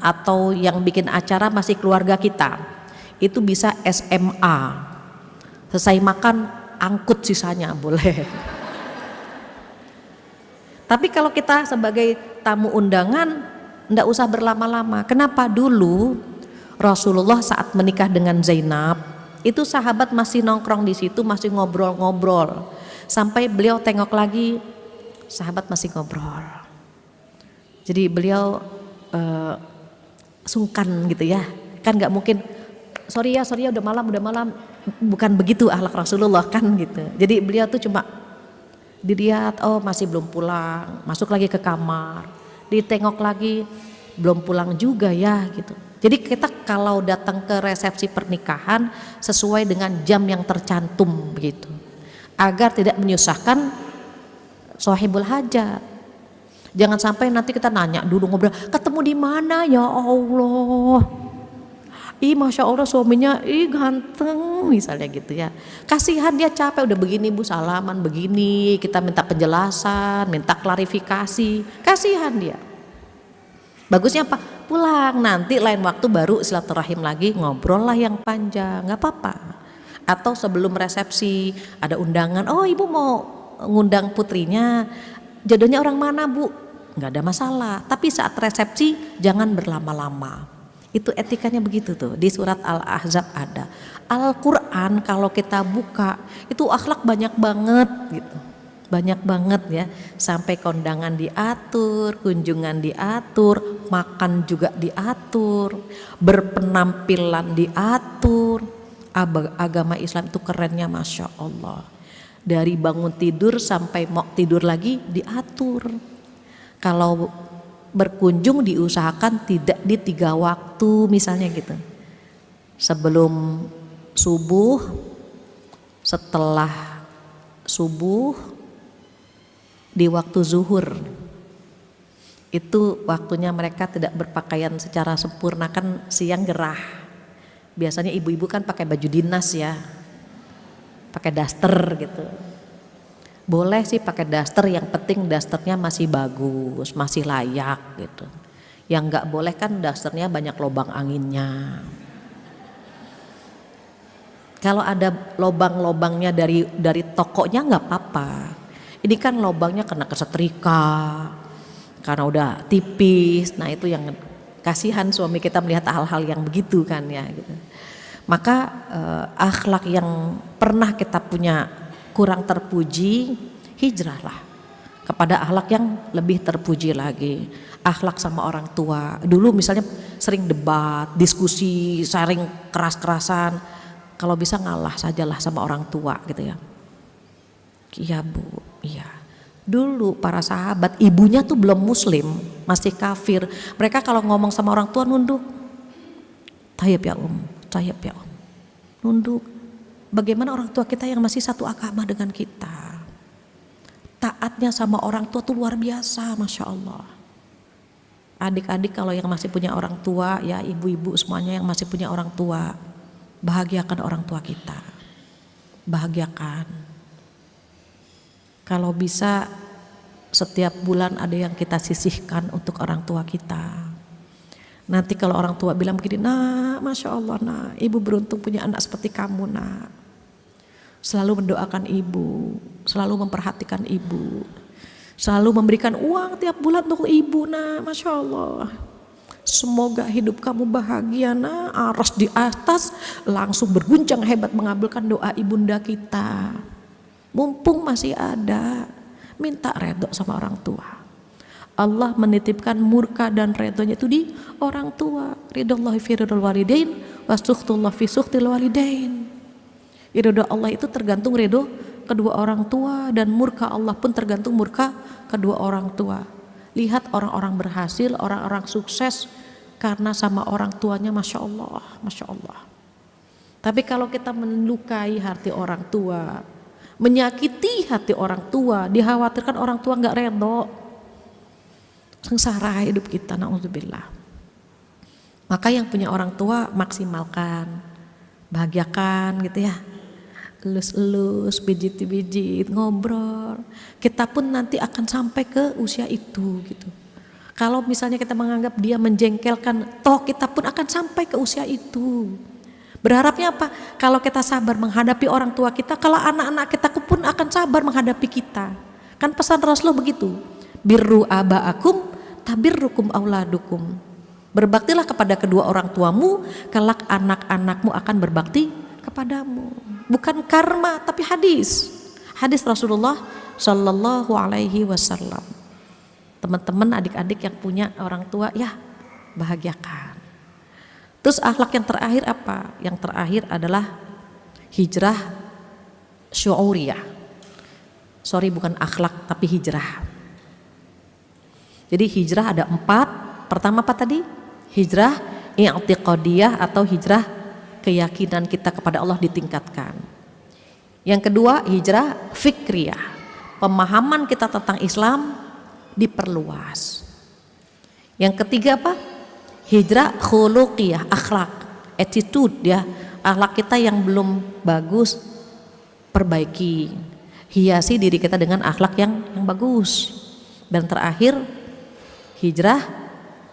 atau yang bikin acara masih keluarga kita, itu bisa SMA. Selesai makan, angkut sisanya, boleh. Tapi kalau kita sebagai tamu undangan, enggak usah berlama-lama. Kenapa? Dulu Rasulullah saat menikah dengan Zainab, itu sahabat masih nongkrong di situ, masih ngobrol-ngobrol. Sampai beliau tengok lagi, sahabat masih ngobrol. Jadi beliau sungkan gitu ya. Kan enggak mungkin, sorry ya udah malam. Bukan begitu akhlak Rasulullah kan gitu. Jadi beliau tuh cuma dilihat, masih belum pulang, masuk lagi ke kamar, ditengok lagi, belum pulang juga ya gitu. Jadi kita kalau datang ke resepsi pernikahan sesuai dengan jam yang tercantum begitu, agar tidak menyusahkan sahibul hajat. Jangan sampai nanti kita nanya dulu, ngobrol, ketemu di mana ya Allah, masya Allah suaminya ganteng misalnya gitu ya. Kasihan dia capek udah begini bu, salaman begini, kita minta penjelasan, minta klarifikasi, kasihan dia. Bagusnya apa? Pulang, nanti lain waktu baru silaturahim lagi, ngobrol lah yang panjang, nggak apa-apa. Atau sebelum resepsi ada undangan, ibu mau ngundang putrinya, jodohnya orang mana bu? Nggak ada masalah. Tapi saat resepsi jangan berlama-lama. Itu etikanya begitu tuh, di surat Al-Ahzab ada. Al-Quran kalau kita buka itu akhlak banyak banget gitu, banyak banget ya. Sampai kondangan diatur, kunjungan diatur, makan juga diatur, berpenampilan diatur. Agama Islam itu kerennya masya Allah. Dari bangun tidur sampai mau tidur lagi diatur. Kalau berkunjung diusahakan tidak di 3 waktu misalnya gitu, sebelum subuh, setelah subuh, di waktu zuhur. Itu waktunya mereka tidak berpakaian secara sempurna, kan siang gerah. Biasanya ibu-ibu kan pakai baju dinas ya, pakai daster gitu. Boleh sih pakai daster, yang penting dasternya masih bagus, masih layak gitu. Yang nggak boleh kan dasternya banyak lubang anginnya. Kalau ada lubang-lubangnya dari tokonya nggak apa-apa. Ini kan lubangnya kena kesetrika, karena udah tipis. Nah itu yang kasihan suami kita melihat hal-hal yang begitu kan ya gitu. Maka akhlak yang pernah kita punya kurang terpuji, hijrahlah kepada akhlak yang lebih terpuji lagi. Akhlak sama orang tua. Dulu misalnya sering debat, diskusi, sering keras-kerasan. Kalau bisa ngalah sajalah sama orang tua gitu ya. Iya bu, iya. Dulu para sahabat ibunya tuh belum muslim, masih kafir. Mereka kalau ngomong sama orang tua nunduk. Tayyib ya tayyib ya nunduk. Bagaimana orang tua kita yang masih satu agama dengan kita. Taatnya sama orang tua tuh luar biasa, Masya Allah. Adik-adik kalau yang masih punya orang tua, ya ibu-ibu semuanya yang masih punya orang tua, bahagiakan orang tua kita. Bahagiakan. Kalau bisa setiap bulan ada yang kita sisihkan untuk orang tua kita. Nanti kalau orang tua bilang begini, nah Masya Allah nah, ibu beruntung punya anak seperti kamu nak. Selalu mendoakan ibu, selalu memperhatikan ibu, selalu memberikan uang tiap bulan untuk ibu nak, Masya Allah. Semoga hidup kamu bahagia nak, aras di atas langsung berguncang hebat mengabulkan doa ibunda kita. Mumpung masih ada, minta redho sama orang tua. Allah menitipkan murka dan redhonya itu di orang tua. Ridhallahi fi ridhal walidain wa sukhtullah fi sukhtil walidain. Ridho Allah itu tergantung ridho kedua orang tua, dan murka Allah pun tergantung murka kedua orang tua. Lihat orang-orang berhasil, orang-orang sukses karena sama orang tuanya, Masya Allah, Masya Allah. Tapi kalau kita melukai hati orang tua, menyakiti hati orang tua, dikhawatirkan orang tua nggak redho, sengsara hidup kita, na'udzubillah. Maka yang punya orang tua maksimalkan, bahagiakan gitu ya. Elus-elus, pijit-pijit, ngobrol. Kita pun nanti akan sampai ke usia itu gitu. Kalau misalnya kita menganggap dia menjengkelkan, toh kita pun akan sampai ke usia itu. Berharapnya apa? Kalau kita sabar menghadapi orang tua kita, kalau anak-anak kita pun akan sabar menghadapi kita. Kan pesan Rasulullah begitu. Birru aba'akum tabirrukum auladukum. Berbaktilah kepada kedua orang tuamu, kelak anak-anakmu akan berbakti kepadamu. Bukan karma tapi hadis. Hadis Rasulullah Shallallahu Alaihi Wasallam. Teman-teman, adik-adik yang punya orang tua, ya bahagiakan. Terus akhlak yang terakhir apa? Yang terakhir adalah hijrah syu'uriyah. Sorry, bukan akhlak tapi hijrah. Jadi hijrah ada 4. Pertama apa tadi? Hijrah i'tiqadiyah atau hijrah keyakinan kita kepada Allah ditingkatkan. Yang kedua hijrah fikriyah, pemahaman kita tentang Islam diperluas. Yang ketiga apa? Hijrah khuluqiyah, akhlak, attitude ya, akhlak kita yang belum bagus perbaiki, hiasi diri kita dengan akhlak yang bagus. Dan terakhir hijrah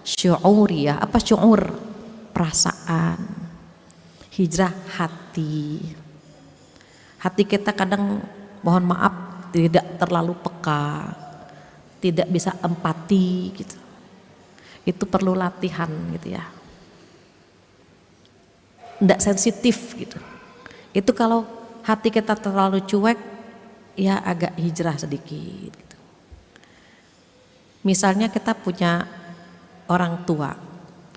syu'uriyah, apa syu'ur? Perasaan. Hijrah hati. Hati kita kadang mohon maaf tidak terlalu peka, tidak bisa empati gitu. Itu perlu latihan gitu ya. Tidak sensitif gitu. Itu kalau hati kita terlalu cuek, ya agak hijrah sedikit gitu. Misalnya kita punya orang tua.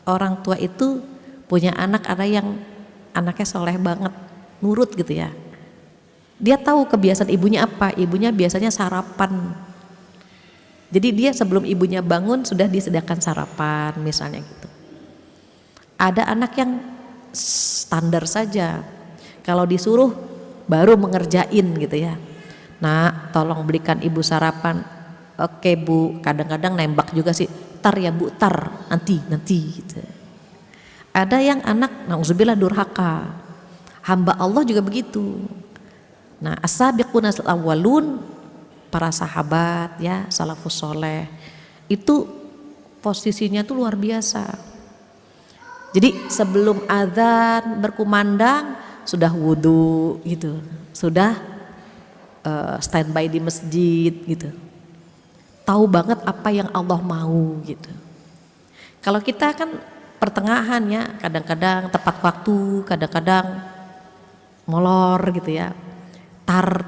Orang tua itu punya anak, ada yang anaknya soleh banget, nurut gitu ya. Dia tahu kebiasaan ibunya apa, ibunya biasanya sarapan. Jadi dia sebelum ibunya bangun sudah disediakan sarapan misalnya gitu. Ada anak yang standar saja, kalau disuruh baru mengerjain gitu ya. Nah tolong belikan ibu sarapan. Oke bu, kadang-kadang nembak juga sih, tar ya bu, tar nanti gitu. Ada yang anak nauzubillah durhaka, hamba Allah juga begitu. Nah as-sabiqunal awwalun, para sahabat ya, salafus soleh itu posisinya tuh luar biasa. Jadi sebelum azan berkumandang sudah wudhu gitu, sudah standby di masjid gitu, tahu banget apa yang Allah mau gitu. Kalau kita kan pertengahan ya, kadang-kadang tepat waktu, kadang-kadang molor gitu ya, tar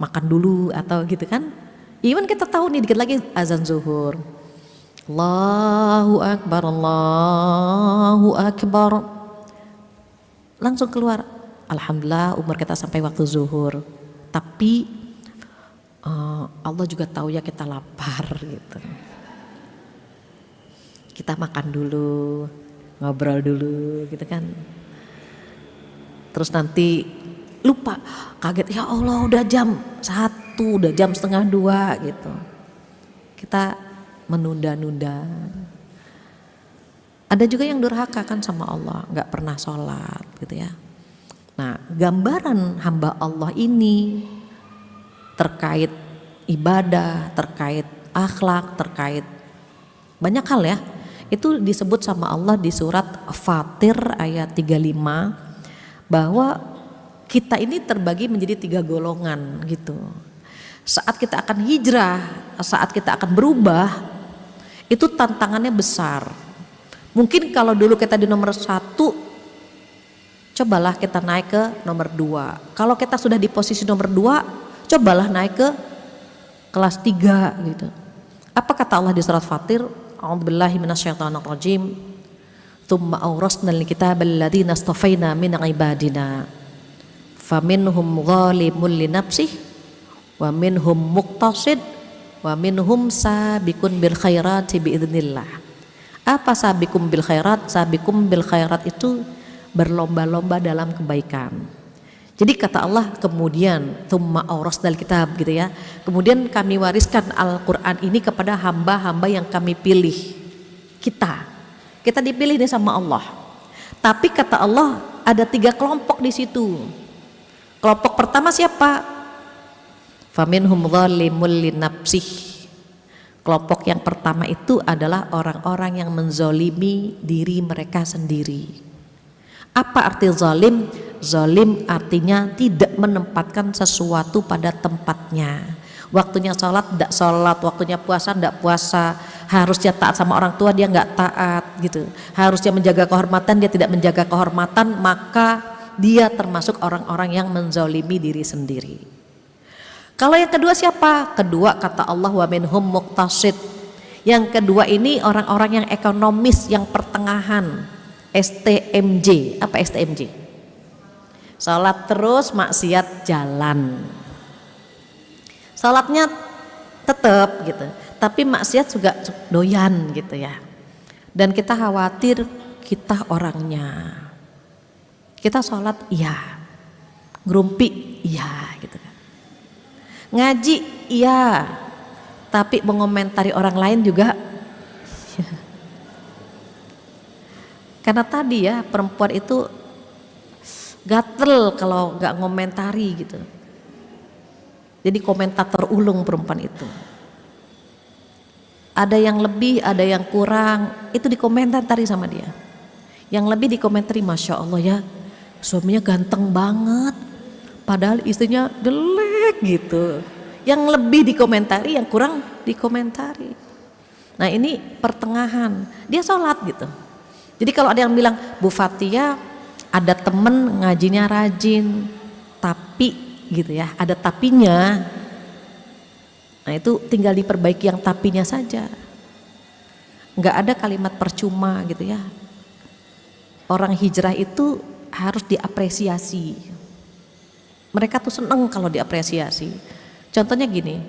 makan dulu atau gitu kan. Even kita tahu nih dikit lagi azan zuhur, Allahu Akbar, langsung keluar, alhamdulillah umur kita sampai waktu zuhur. Tapi Allah juga tahu ya kita lapar gitu. Kita makan dulu, ngobrol dulu gitu kan. Terus nanti lupa, kaget, ya Allah udah jam 1, udah jam setengah 2 gitu. Kita menunda-nunda. Ada juga yang durhaka kan sama Allah, gak pernah sholat gitu ya. Nah gambaran hamba Allah ini terkait ibadah, terkait akhlak, terkait banyak hal ya, itu disebut sama Allah di surat Fatir ayat 35 bahwa kita ini terbagi menjadi 3 golongan gitu. Saat kita akan hijrah, saat kita akan berubah, itu tantangannya besar. Mungkin kalau dulu kita di nomor 1, cobalah kita naik ke nomor 2. Kalau kita sudah di posisi nomor 2, cobalah naik ke kelas 3 gitu. Apa kata Allah di surat Fatir? A'udzubillahi minasyaitonirrajim. Tsumma awrasnal kitaba alladziina istafaina min ibadina. Faminhum zalimun li nafsihi wa minhum muqtasid wa minhum sabiqun bil khairati biidznillah. Apa sabiqum bil khairat? Sabiqum bil khairat itu berlomba-lomba dalam kebaikan. Jadi kata Allah kemudian tsumma awrasnal kitab gitu ya. Kemudian kami wariskan Al-Qur'an ini kepada hamba-hamba yang kami pilih. Kita dipilih nih sama Allah. Tapi kata Allah ada 3 kelompok di situ. Kelompok pertama siapa? Faminhum zalimul linafsih. Kelompok yang pertama itu adalah orang-orang yang menzolimi diri mereka sendiri. Apa arti zalim? Zalim artinya tidak menempatkan sesuatu pada tempatnya. Waktunya sholat tidak sholat, waktunya puasa tidak puasa, harusnya taat sama orang tua dia nggak taat gitu. Harusnya menjaga kehormatan dia tidak menjaga kehormatan, maka dia termasuk orang-orang yang menzalimi diri sendiri. Kalau yang kedua siapa? Kedua kata Allah wa minhum muqtasid. Yang kedua ini orang-orang yang ekonomis, yang pertengahan, STMJ. Apa STMJ? Salat terus, maksiat jalan. Salatnya tetap gitu, tapi maksiat juga doyan gitu ya. Dan kita khawatir kita orangnya. Kita sholat iya, ngerumpi iya gitu kan. Ngaji iya, tapi mengomentari orang lain juga iya. Karena tadi ya perempuan itu gatel kalau gak ngomentari gitu. Jadi komentator ulung perempuan itu. Ada yang lebih, ada yang kurang, itu dikomentari sama dia. Yang lebih dikomentari, Masya Allah ya, suaminya ganteng banget, padahal istrinya jelek gitu. Yang lebih dikomentari, yang kurang dikomentari. Nah ini pertengahan, dia sholat gitu. Jadi kalau ada yang bilang, Bu Fatia ada temen ngajinya rajin, tapi gitu ya, ada tapinya. Nah itu tinggal diperbaiki yang tapinya saja. Nggak ada kalimat percuma gitu ya. Orang hijrah itu harus diapresiasi. Mereka tuh seneng kalau diapresiasi. Contohnya gini,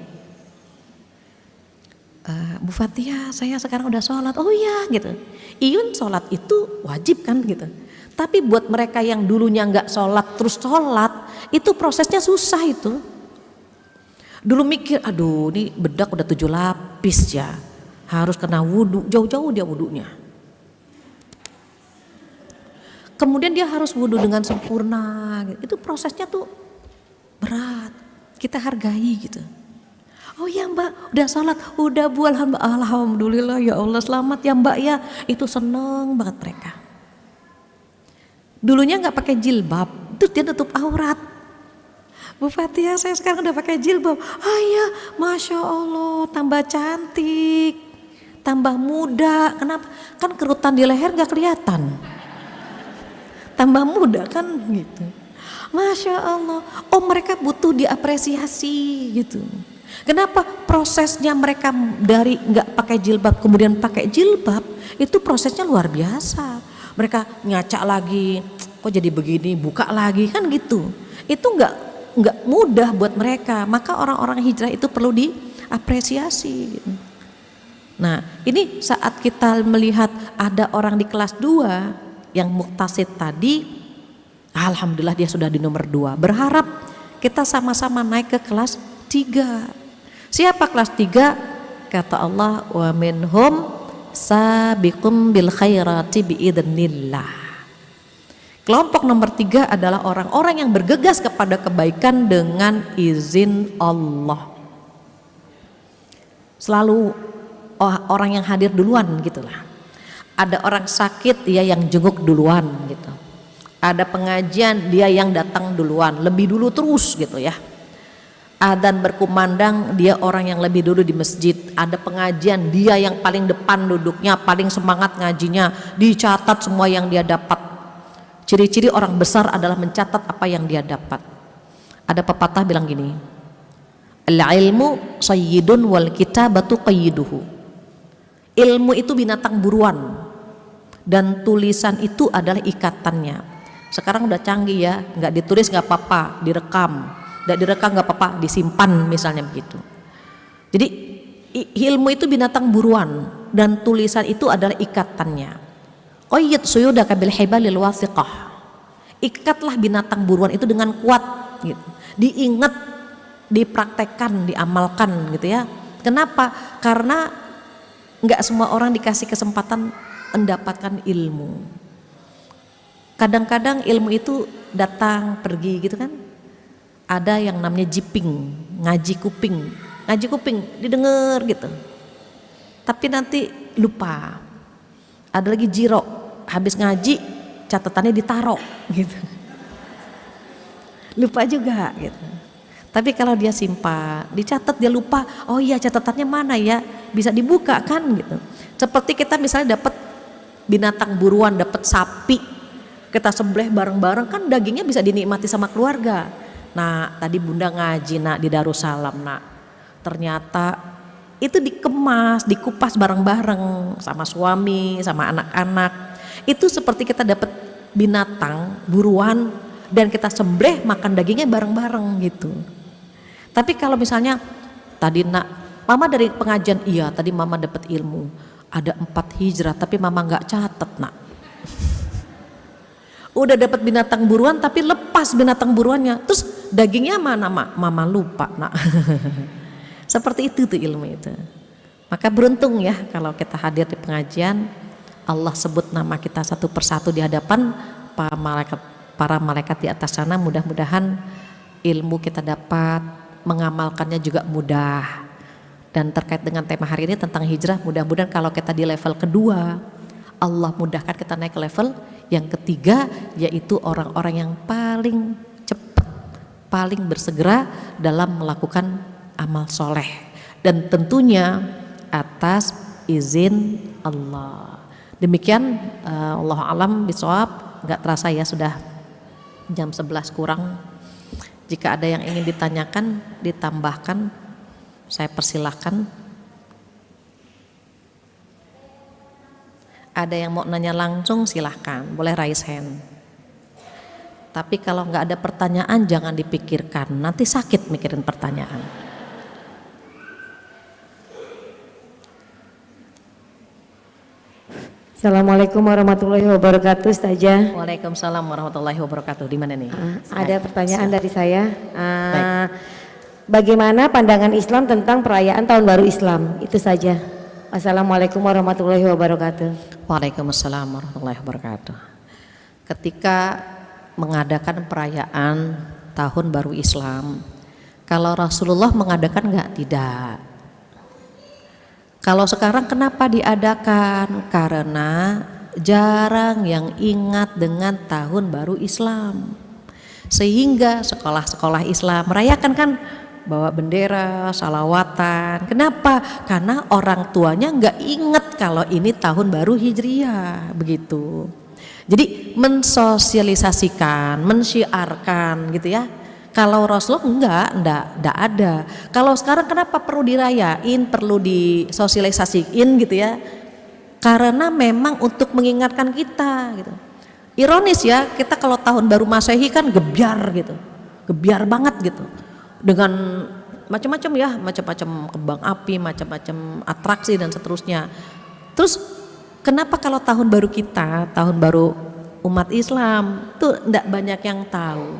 Bu Fatia saya sekarang udah sholat. Oh iya gitu. Iyun sholat itu wajib kan gitu. Tapi buat mereka yang dulunya nggak sholat terus sholat, itu prosesnya susah itu. Dulu mikir, aduh ini bedak udah 7 lapis ya, harus kena wudhu, jauh-jauh dia wudhunya. Kemudian dia harus wudhu dengan sempurna, itu prosesnya tuh berat, kita hargai gitu. Oh ya Mbak, udah salat, udah Bu, alhamdulillah ya Allah, selamat ya Mbak ya, itu seneng banget mereka. Dulunya nggak pakai jilbab, terus dia tutup aurat. Bu Fatia, saya sekarang udah pakai jilbab. Ah ya, Masya Allah, tambah cantik, tambah muda. Kenapa? Kan kerutan di leher nggak kelihatan. Tambah muda kan gitu. Masya Allah. Oh, mereka butuh diapresiasi gitu. Kenapa? Prosesnya mereka dari nggak pakai jilbab kemudian pakai jilbab itu prosesnya luar biasa. Mereka ngaca lagi, kok jadi begini, buka lagi kan gitu. Itu nggak mudah buat mereka. Maka orang-orang hijrah itu perlu diapresiasi. Nah, ini saat kita melihat ada orang di kelas 2 yang muktasid tadi, alhamdulillah dia sudah di nomor 2. Berharap kita sama-sama naik ke kelas 3. Siapa kelas 3? Kata Allah, wa minhum sabiqum bil khairati biidznillah. Kelompok nomor 3 adalah orang-orang yang bergegas kepada kebaikan dengan izin Allah. Selalu orang yang hadir duluan gitulah. Ada orang sakit, dia yang jenguk duluan gitu. Ada pengajian, dia yang datang duluan, lebih dulu terus gitu ya. Adzan berkumandang, dia orang yang lebih dulu di masjid. Ada pengajian, dia yang paling depan duduknya, paling semangat ngajinya, dicatat semua yang dia dapat. Ciri-ciri orang besar adalah mencatat apa yang dia dapat. Ada pepatah bilang gini, al-ilmu sayyidun wal kitabatu qayyiduhu. Ilmu itu binatang buruan dan tulisan itu adalah ikatannya. Sekarang udah canggih ya, nggak ditulis nggak apa-apa, direkam. Nggak direkam nggak apa-apa, disimpan misalnya begitu. Jadi ilmu itu binatang buruan dan tulisan itu adalah ikatannya. Qayyid suyudaka bil hibalil wathiqah. Ikatlah binatang buruan itu dengan kuat gitu. Diingat, dipraktekkan, diamalkan gitu ya. Kenapa? Karena nggak semua orang dikasih kesempatan mendapatkan ilmu. Kadang-kadang ilmu itu datang pergi gitu kan. Ada yang namanya jiping, ngaji kuping didengar gitu, tapi nanti lupa. Ada lagi jiro, habis ngaji catatannya ditaro gitu, lupa juga gitu. Tapi kalau dia simpan, dicatat, dia lupa, oh iya catatannya mana ya, bisa dibuka kan gitu. Seperti kita misalnya dapat binatang buruan, dapat sapi, kita sembelih bareng-bareng kan, dagingnya bisa dinikmati sama keluarga. Nah, tadi Bunda ngaji nak di Darussalam nak, ternyata itu dikemas, dikupas bareng-bareng sama suami, sama anak-anak. Itu seperti kita dapat binatang buruan dan kita sembelih, makan dagingnya bareng-bareng gitu. Tapi kalau misalnya tadi nak, mama dari pengajian, iya tadi mama dapat ilmu, ada 4 hijrah tapi mama nggak catat nak. Udah dapat binatang buruan tapi lepas binatang buruannya, terus dagingnya mana mak? Mama lupa nak. Seperti itu tuh ilmu itu. Maka beruntung ya kalau kita hadir di pengajian, Allah sebut nama kita satu persatu di hadapan para malaikat di atas sana. Mudah-mudahan ilmu kita dapat, mengamalkannya juga mudah. Dan terkait dengan tema hari ini tentang hijrah, mudah-mudahan kalau kita di level kedua, Allah mudahkan kita naik ke level yang ketiga, yaitu orang-orang yang paling cepat, paling bersegera dalam melakukan amal soleh, dan tentunya atas izin Allah. Demikian, Allah alam bisawab. Nggak terasa ya sudah jam 11 kurang. Jika ada yang ingin ditanyakan, ditambahkan, saya persilahkan. Ada yang mau nanya langsung silahkan, boleh raise hand. Tapi kalau nggak ada pertanyaan jangan dipikirkan, nanti sakit mikirin pertanyaan. Assalamualaikum warahmatullahi wabarakatuh, Ustazah. Waalaikumsalam warahmatullahi wabarakatuh. Di mana nih? Ada pertanyaan dari saya. Bagaimana pandangan Islam tentang perayaan Tahun Baru Islam? Itu saja. Assalamualaikum warahmatullahi wabarakatuh. Waalaikumsalam warahmatullahi wabarakatuh. Ketika mengadakan perayaan Tahun Baru Islam, kalau Rasulullah mengadakan enggak? Tidak. Kalau sekarang kenapa diadakan? Karena jarang yang ingat dengan Tahun Baru Islam. Sehingga sekolah-sekolah Islam merayakan kan, bawa bendera, salawatan. Kenapa? Karena orang tuanya nggak ingat kalau ini tahun baru Hijriah, begitu. Jadi mensosialisasikan, mensyiarkan gitu ya. Kalau Rasulullah enggak ada. Kalau sekarang kenapa perlu dirayain, perlu disosialisasiin gitu ya? Karena memang untuk mengingatkan kita gitu. Ironis ya, kita kalau tahun baru Masehi kan gebyar gitu, gebyar banget gitu, dengan macam-macam ya, macam-macam kembang api, macam-macam atraksi dan seterusnya. Terus kenapa kalau tahun baru kita, tahun baru umat Islam tuh enggak banyak yang tahu.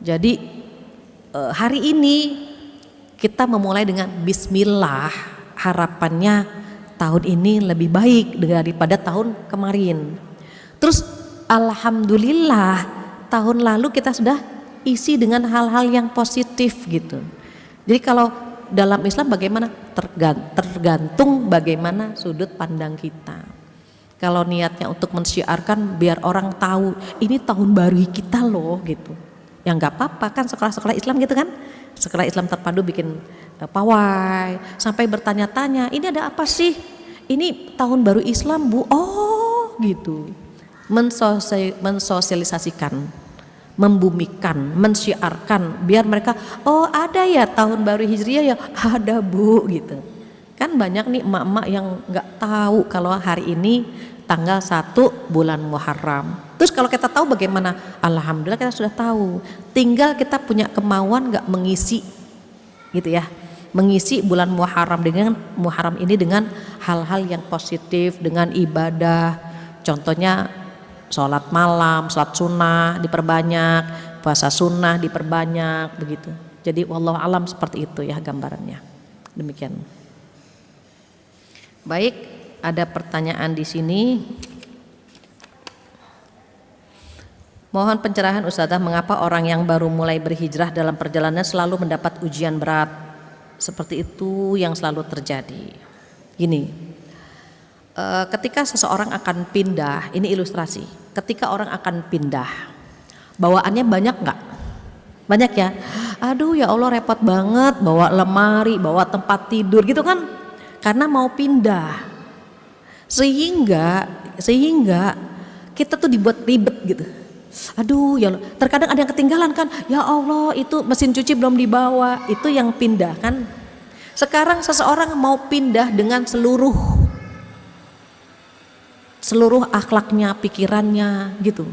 Jadi hari ini kita memulai dengan Bismillah, harapannya tahun ini lebih baik daripada tahun kemarin. Terus alhamdulillah tahun lalu kita sudah isi dengan hal-hal yang positif gitu. Jadi kalau dalam Islam bagaimana? Tergantung bagaimana sudut pandang kita. Kalau niatnya untuk mensyiarkan biar orang tahu ini tahun baru kita loh gitu, ya nggak apa-apa kan, sekolah-sekolah Islam gitu kan, sekolah Islam terpadu bikin pawai sampai bertanya-tanya ini ada apa sih, ini tahun baru Islam Bu, oh gitu. Mensosialisasikan, membumikan, mensyiarkan biar mereka oh ada ya tahun baru Hijriah ya, ada Bu gitu. Kan banyak nih emak-emak yang nggak tahu kalau hari ini tanggal 1 bulan Muharram. Terus kalau kita tahu bagaimana? Alhamdulillah kita sudah tahu. Tinggal kita punya kemauan nggak mengisi gitu ya. Mengisi bulan Muharram ini dengan hal-hal yang positif, dengan ibadah. Contohnya sholat malam, sholat sunnah diperbanyak, puasa sunnah diperbanyak, begitu. Jadi wallahu alam seperti itu ya gambarannya. Demikian. Baik, ada pertanyaan di sini. Mohon pencerahan Ustazah, mengapa orang yang baru mulai berhijrah dalam perjalanan selalu mendapat ujian berat? Seperti itu yang selalu terjadi. Gini. Ketika seseorang akan pindah, ini ilustrasi. Ketika orang akan pindah, bawaannya banyak nggak? Banyak ya. Aduh ya Allah repot banget bawa lemari, bawa tempat tidur gitu kan? Karena mau pindah. Sehingga kita tuh dibuat ribet gitu. Aduh ya Allah, terkadang ada yang ketinggalan kan? Ya Allah itu mesin cuci belum dibawa, itu yang pindah kan? Sekarang seseorang mau pindah dengan seluruh akhlaknya, pikirannya gitu.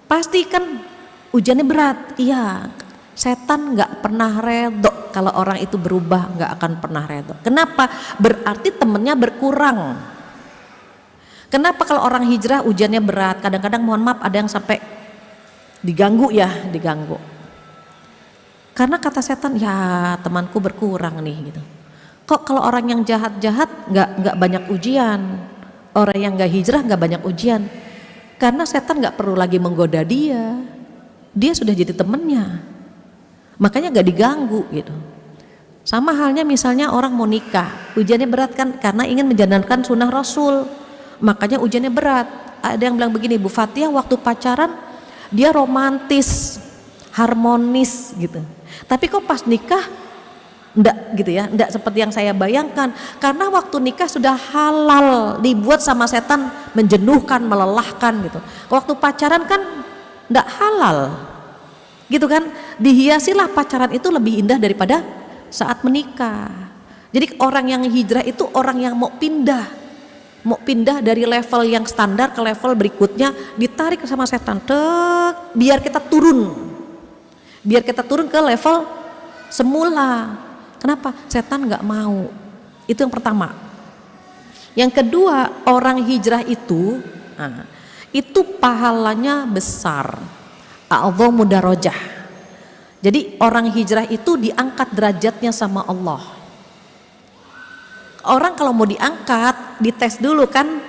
Pasti kan ujiannya berat. Iya, setan nggak pernah redho kalau orang itu berubah, nggak akan pernah redho. Kenapa? Berarti temennya berkurang. Kenapa kalau orang hijrah ujiannya berat? Kadang-kadang mohon maaf ada yang sampai diganggu. Karena kata setan, ya temanku berkurang nih gitu. Kok kalau orang yang jahat-jahat nggak banyak ujian? Orang yang gak hijrah gak banyak ujian, karena setan gak perlu lagi menggoda dia sudah jadi temennya, makanya gak diganggu gitu. Sama halnya misalnya orang mau nikah, ujiannya berat kan, karena ingin menjalankan sunnah Rasul, makanya ujiannya berat. Ada yang bilang begini, Bu Fathia waktu pacaran dia romantis, harmonis gitu, tapi kok pas nikah enggak gitu ya, enggak seperti yang saya bayangkan. Karena waktu nikah sudah halal, dibuat sama setan menjenuhkan, melelahkan gitu. Waktu pacaran kan enggak halal gitu kan, dihiasilah pacaran itu lebih indah daripada saat menikah. Jadi orang yang hijrah itu orang yang mau pindah dari level yang standar ke level berikutnya, ditarik sama setan, biar kita turun ke level semula. Kenapa? Setan nggak mau. Itu yang pertama. Yang kedua, orang hijrah itu pahalanya besar. A'dhamu darajah. Jadi orang hijrah itu diangkat derajatnya sama Allah. Orang kalau mau diangkat, dites dulu kan.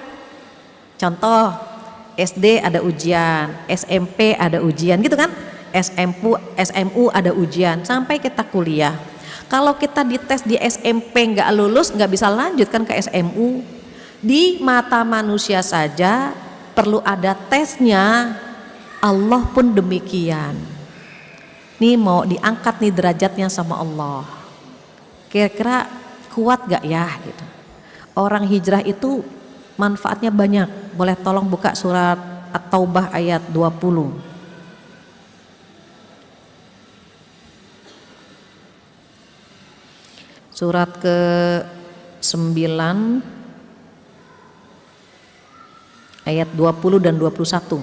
Contoh, SD ada ujian, SMP ada ujian gitu kan. SMU ada ujian, sampai kita kuliah. Kalau kita dites di SMP nggak lulus, nggak bisa lanjutkan ke SMU. Di mata manusia saja perlu ada tesnya, Allah pun demikian. Nih mau diangkat nih derajatnya sama Allah. Kira-kira kuat gak ya gitu. Orang hijrah itu manfaatnya banyak. Boleh tolong buka surat At-Taubah ayat 20. Surat ke-9 ayat 20 dan 21.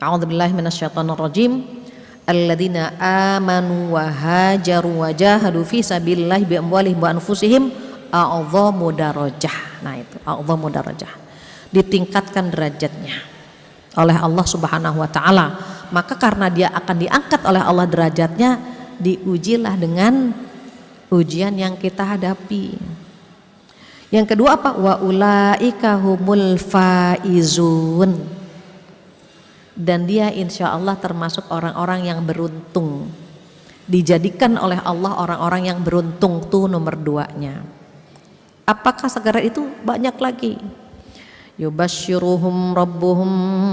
A'udzubillahi minasyaitonirrajim. Alladzina amanu wa hajaru wa jahadu fi sabilillahi bi amwalihim wa anfusihim a'dhamu darajah. Nah itu a'dhamu darajah. Ditingkatkan derajatnya oleh Allah Subhanahu wa taala. Maka karena dia akan diangkat oleh Allah derajatnya, diujilah dengan ujian yang kita hadapi. Yang kedua apa? Wa ulaika humul faizun. Dan dia insya Allah termasuk orang-orang yang beruntung. Dijadikan oleh Allah orang-orang yang beruntung, tuh nomor 2-nya. Apakah segera itu? Banyak lagi. Yubashshiruhum rabbuhum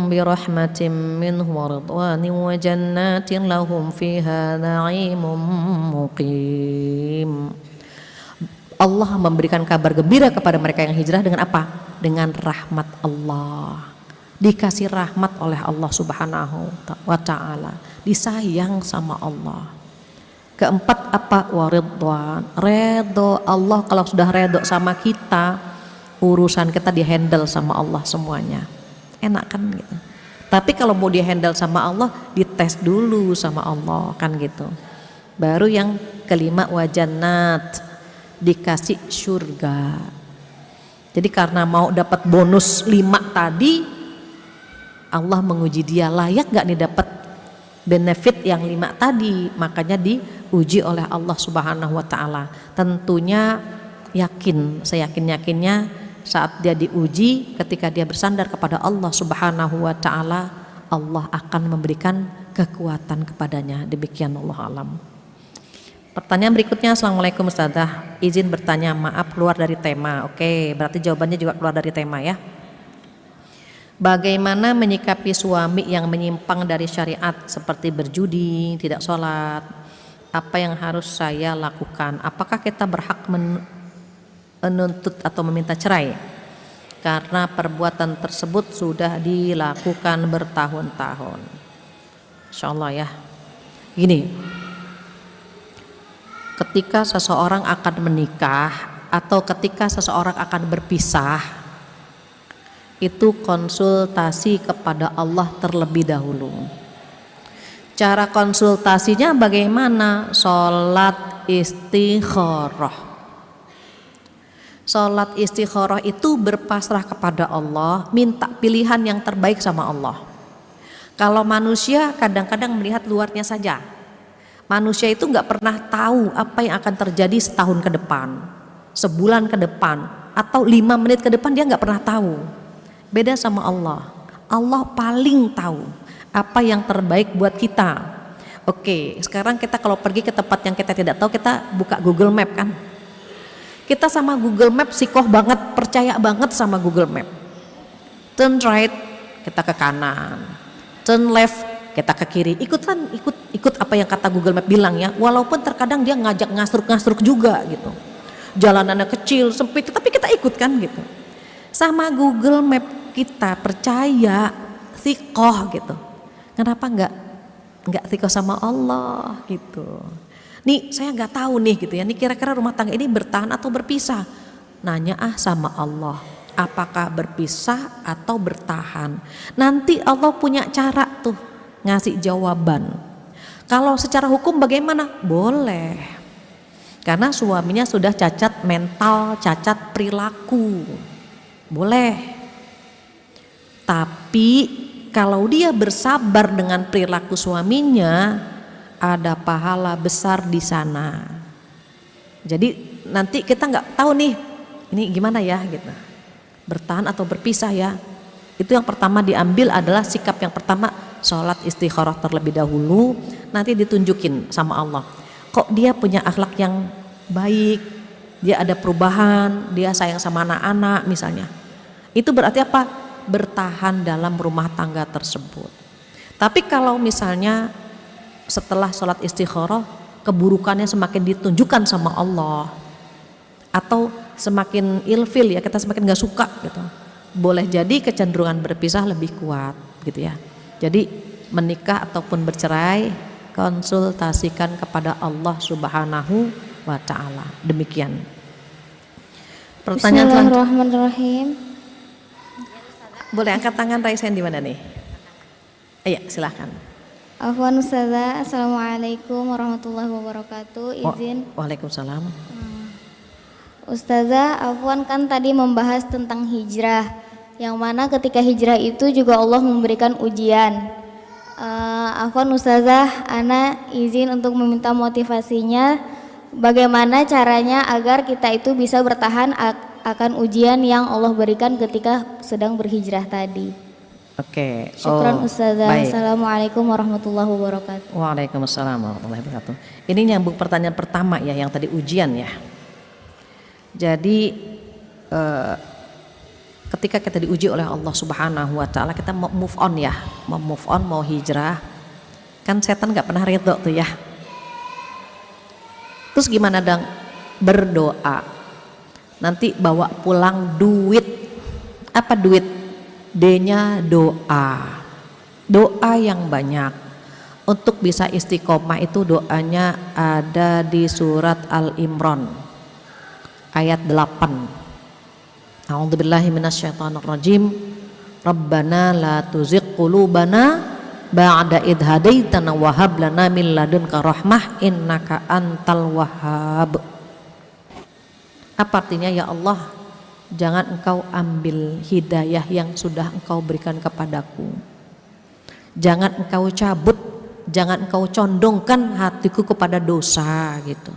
birahmatin minhu wa ridwanin wa jannatin lahum fiha na'imun muqim. Allah memberikan kabar gembira kepada mereka yang hijrah dengan apa? Dengan rahmat Allah. Dikasih rahmat oleh Allah Subhanahu wa ta'ala, disayang sama Allah. Keempat apa? Waridwan, redho Allah. Kalau sudah redho sama kita, urusan kita dihandle sama Allah semuanya, enak kan gitu. Tapi kalau mau dihandle sama Allah, dites dulu sama Allah kan gitu. Baru yang kelima wajannat, dikasih surga. Jadi karena mau dapat bonus 5 tadi, Allah menguji dia layak gak nih dapat benefit yang 5 tadi, makanya diuji oleh Allah Subhanahu wa taala. Tentunya yakin, seyakin-yakinnya saat dia diuji, ketika dia bersandar kepada Allah Subhanahu wa taala, Allah akan memberikan kekuatan kepadanya. Demikian Allah alam. Pertanyaan berikutnya, Assalamualaikum Ustazah, izin bertanya, maaf keluar dari tema. Oke, berarti jawabannya juga keluar dari tema ya. Bagaimana menyikapi suami yang menyimpang dari syariat seperti berjudi, tidak sholat? Apa yang harus saya lakukan? Apakah kita berhak menuntut atau meminta cerai? Karena perbuatan tersebut sudah dilakukan bertahun-tahun. Insya Allah ya. Gini, ketika seseorang akan menikah atau ketika seseorang akan berpisah, itu konsultasi kepada Allah terlebih dahulu. Cara konsultasinya bagaimana? Sholat istikharah. Sholat istikharah itu berpasrah kepada Allah, minta pilihan yang terbaik sama Allah. Kalau manusia kadang-kadang melihat luarnya saja. Manusia itu gak pernah tahu apa yang akan terjadi setahun ke depan, sebulan ke depan, atau 5 menit ke depan, dia gak pernah tahu. Beda sama Allah. Allah paling tahu apa yang terbaik buat kita. Oke, sekarang kita kalau pergi ke tempat yang kita tidak tahu, kita buka Google Map kan. Kita sama Google Map sikoh banget, percaya banget sama Google Map. Turn right, kita ke kanan. Turn left, kita ke kiri. Ikut apa yang kata Google Map bilang ya. Walaupun terkadang dia ngajak ngasruk-ngasruk juga gitu. Jalanannya kecil, sempit, tapi kita ikut kan gitu. Sama Google Map kita percaya, sikoh gitu. Kenapa enggak sikoh sama Allah gitu? Nih saya nggak tahu nih gitu ya. Nih kira-kira rumah tangga ini bertahan atau berpisah? Nanya sama Allah. Apakah berpisah atau bertahan? Nanti Allah punya cara tuh ngasih jawaban. Kalau secara hukum bagaimana? Boleh. Karena suaminya sudah cacat mental, cacat perilaku. Boleh. Tapi kalau dia bersabar dengan perilaku suaminya, ada pahala besar di sana. Jadi nanti kita nggak tahu nih ini gimana ya gitu, bertahan atau berpisah ya. Itu yang pertama diambil adalah sikap yang pertama, sholat istikharah terlebih dahulu, nanti ditunjukin sama Allah. Kok dia punya akhlak yang baik, dia ada perubahan, dia sayang sama anak-anak misalnya. Itu berarti apa? Bertahan dalam rumah tangga tersebut. Tapi kalau misalnya setelah sholat istikharah keburukannya semakin ditunjukkan sama Allah, atau semakin ilfil ya, kita semakin gak suka gitu, boleh jadi kecenderungan berpisah lebih kuat gitu ya. Jadi menikah ataupun bercerai konsultasikan kepada Allah Subhanahu wa ta'ala. Demikian. Pertanyaan Bismillahirrahmanirrahim. Boleh angkat tangan, raise hand di mana nih? Iya, silahkan. Afwan Ustazah, Assalamualaikum warahmatullahi wabarakatuh. Izin. Waalaikumsalam. Ustazah, Afwan kan tadi membahas tentang hijrah, yang mana ketika hijrah itu juga Allah memberikan ujian. Afwan Ustazah, ana izin untuk meminta motivasinya, bagaimana caranya agar kita itu bisa bertahan akan ujian yang Allah berikan ketika sedang berhijrah tadi. Oke. Syukran Ustazah. Baik. Assalamualaikum warahmatullahi wabarakatuh. Waalaikumsalam warahmatullahi wabarakatuh. Ini nyambung pertanyaan pertama ya, yang tadi ujian ya. Jadi ketika kita diuji oleh Allah Subhanahu wa ta'ala, kita mau move on ya, mau hijrah, kan setan gak pernah ridho tuh ya. Terus gimana dong? Berdoa, nanti bawa pulang duit. Apa duit? D-nya doa, doa yang banyak. Untuk bisa istiqomah itu doanya ada di surat Al-Imran ayat 8. A'udzubillahi minasyaitonirrajim. Rabbana la tuzigh qulubana ba'da idh hadaitana wa hab lana min ladunka rahmah innaka antal wahhab. Apa artinya? Ya Allah, jangan engkau ambil hidayah yang sudah engkau berikan kepadaku. Jangan engkau cabut, jangan engkau condongkan hatiku kepada dosa gitu.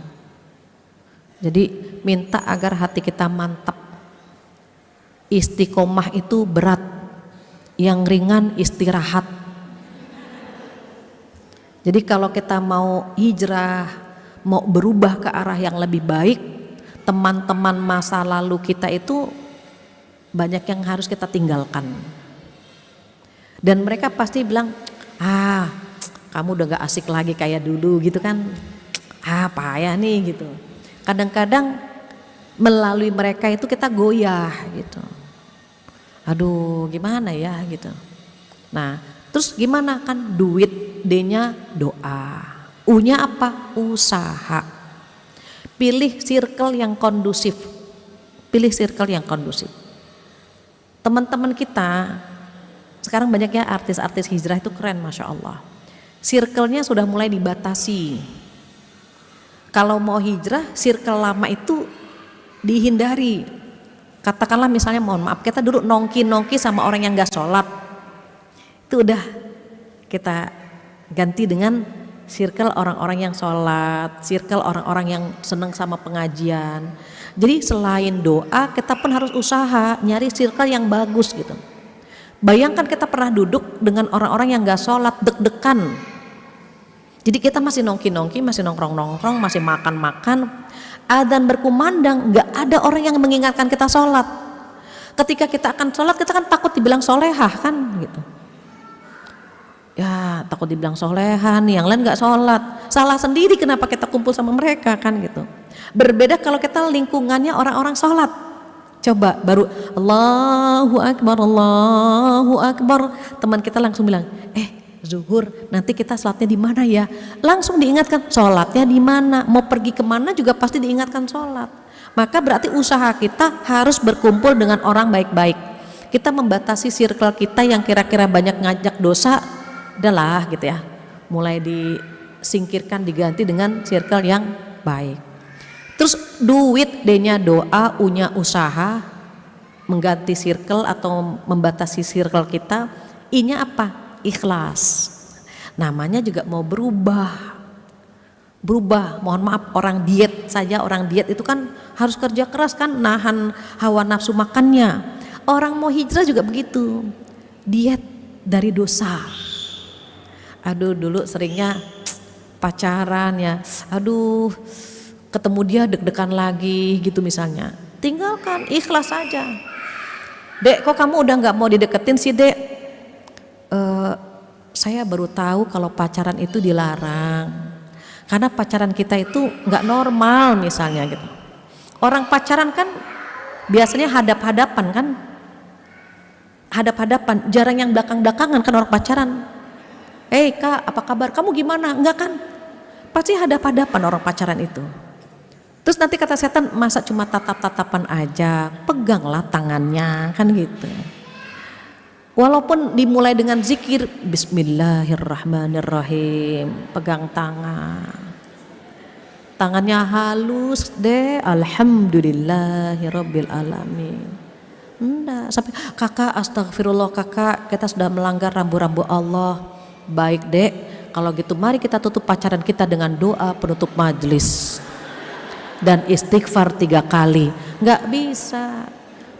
Jadi minta agar hati kita mantap. Istiqomah itu berat, yang ringan istirahat. Jadi kalau kita mau hijrah, mau berubah ke arah yang lebih baik, teman-teman masa lalu kita itu banyak yang harus kita tinggalkan. Dan mereka pasti bilang, kamu udah gak asik lagi kayak dulu gitu kan, payah nih gitu. Kadang-kadang melalui mereka itu kita goyah gitu. Aduh gimana ya gitu. Nah terus gimana kan, duit, D-nya doa, U-nya apa? Usaha. Pilih circle yang kondusif. Pilih circle yang kondusif. Teman-teman kita sekarang banyak ya artis-artis hijrah itu keren, Masya Allah. Circle-nya sudah mulai dibatasi. Kalau mau hijrah, circle lama itu dihindari. Katakanlah misalnya, mohon maaf, kita dulu nongki sama orang yang gak sholat, itu udah kita ganti dengan circle orang-orang yang sholat, circle orang-orang yang senang sama pengajian. Jadi selain doa, kita pun harus usaha nyari circle yang bagus gitu. Bayangkan kita pernah duduk dengan orang-orang yang gak sholat, deg-degan. Jadi kita masih nongki, masih nongkrong, masih makan, adzan berkumandang, gak ada orang yang mengingatkan kita sholat. Ketika kita akan sholat, kita kan takut dibilang solehah kan gitu. Ya takut dibilang solehan, yang lain gak sholat, salah sendiri kenapa kita kumpul sama mereka kan gitu. Berbeda kalau kita lingkungannya orang-orang sholat. Coba baru Allahu Akbar, teman kita langsung bilang, zuhur nanti kita sholatnya di mana ya? Langsung diingatkan sholatnya di mana, mau pergi kemana juga pasti diingatkan sholat. Maka berarti usaha kita harus berkumpul dengan orang baik-baik. Kita membatasi circle kita yang kira-kira banyak ngajak dosa, adalah gitu ya, mulai disingkirkan, diganti dengan circle yang baik. Terus duit, D-nya doa, U-nya usaha, mengganti circle atau membatasi circle kita. I-nya apa? Ikhlas. Namanya juga mau berubah. Mohon maaf, orang diet diet saja, orang diet itu kan harus kerja keras kan, nahan hawa nafsu makannya. Orang mau hijrah juga begitu, diet dari dosa. Aduh, dulu seringnya pacaran ya, aduh ketemu dia deg-degan lagi gitu misalnya, tinggalkan, ikhlas saja. Dek, kok kamu udah gak mau dideketin sih dek? Saya baru tahu kalau pacaran itu dilarang, karena pacaran kita itu gak normal misalnya gitu. Orang pacaran kan biasanya hadap-hadapan kan, hadap-hadapan, jarang yang belakang-belakangan kan orang pacaran. Kak, apa kabar? Kamu gimana? Enggak kan? Pasti hadap-hadapan orang pacaran itu. Terus nanti kata setan, masa cuma tatap-tatapan aja? Peganglah tangannya, kan gitu. Walaupun dimulai dengan zikir Bismillahirrahmanirrahim, pegang tangan. Tangannya halus deh, Alhamdulillahirabbil alamin. Enggak, sampai kakak astagfirullah kakak, kita sudah melanggar rambu-rambu Allah. Baik dek, kalau gitu mari kita tutup pacaran kita dengan doa penutup majelis dan istighfar 3 kali. Nggak bisa.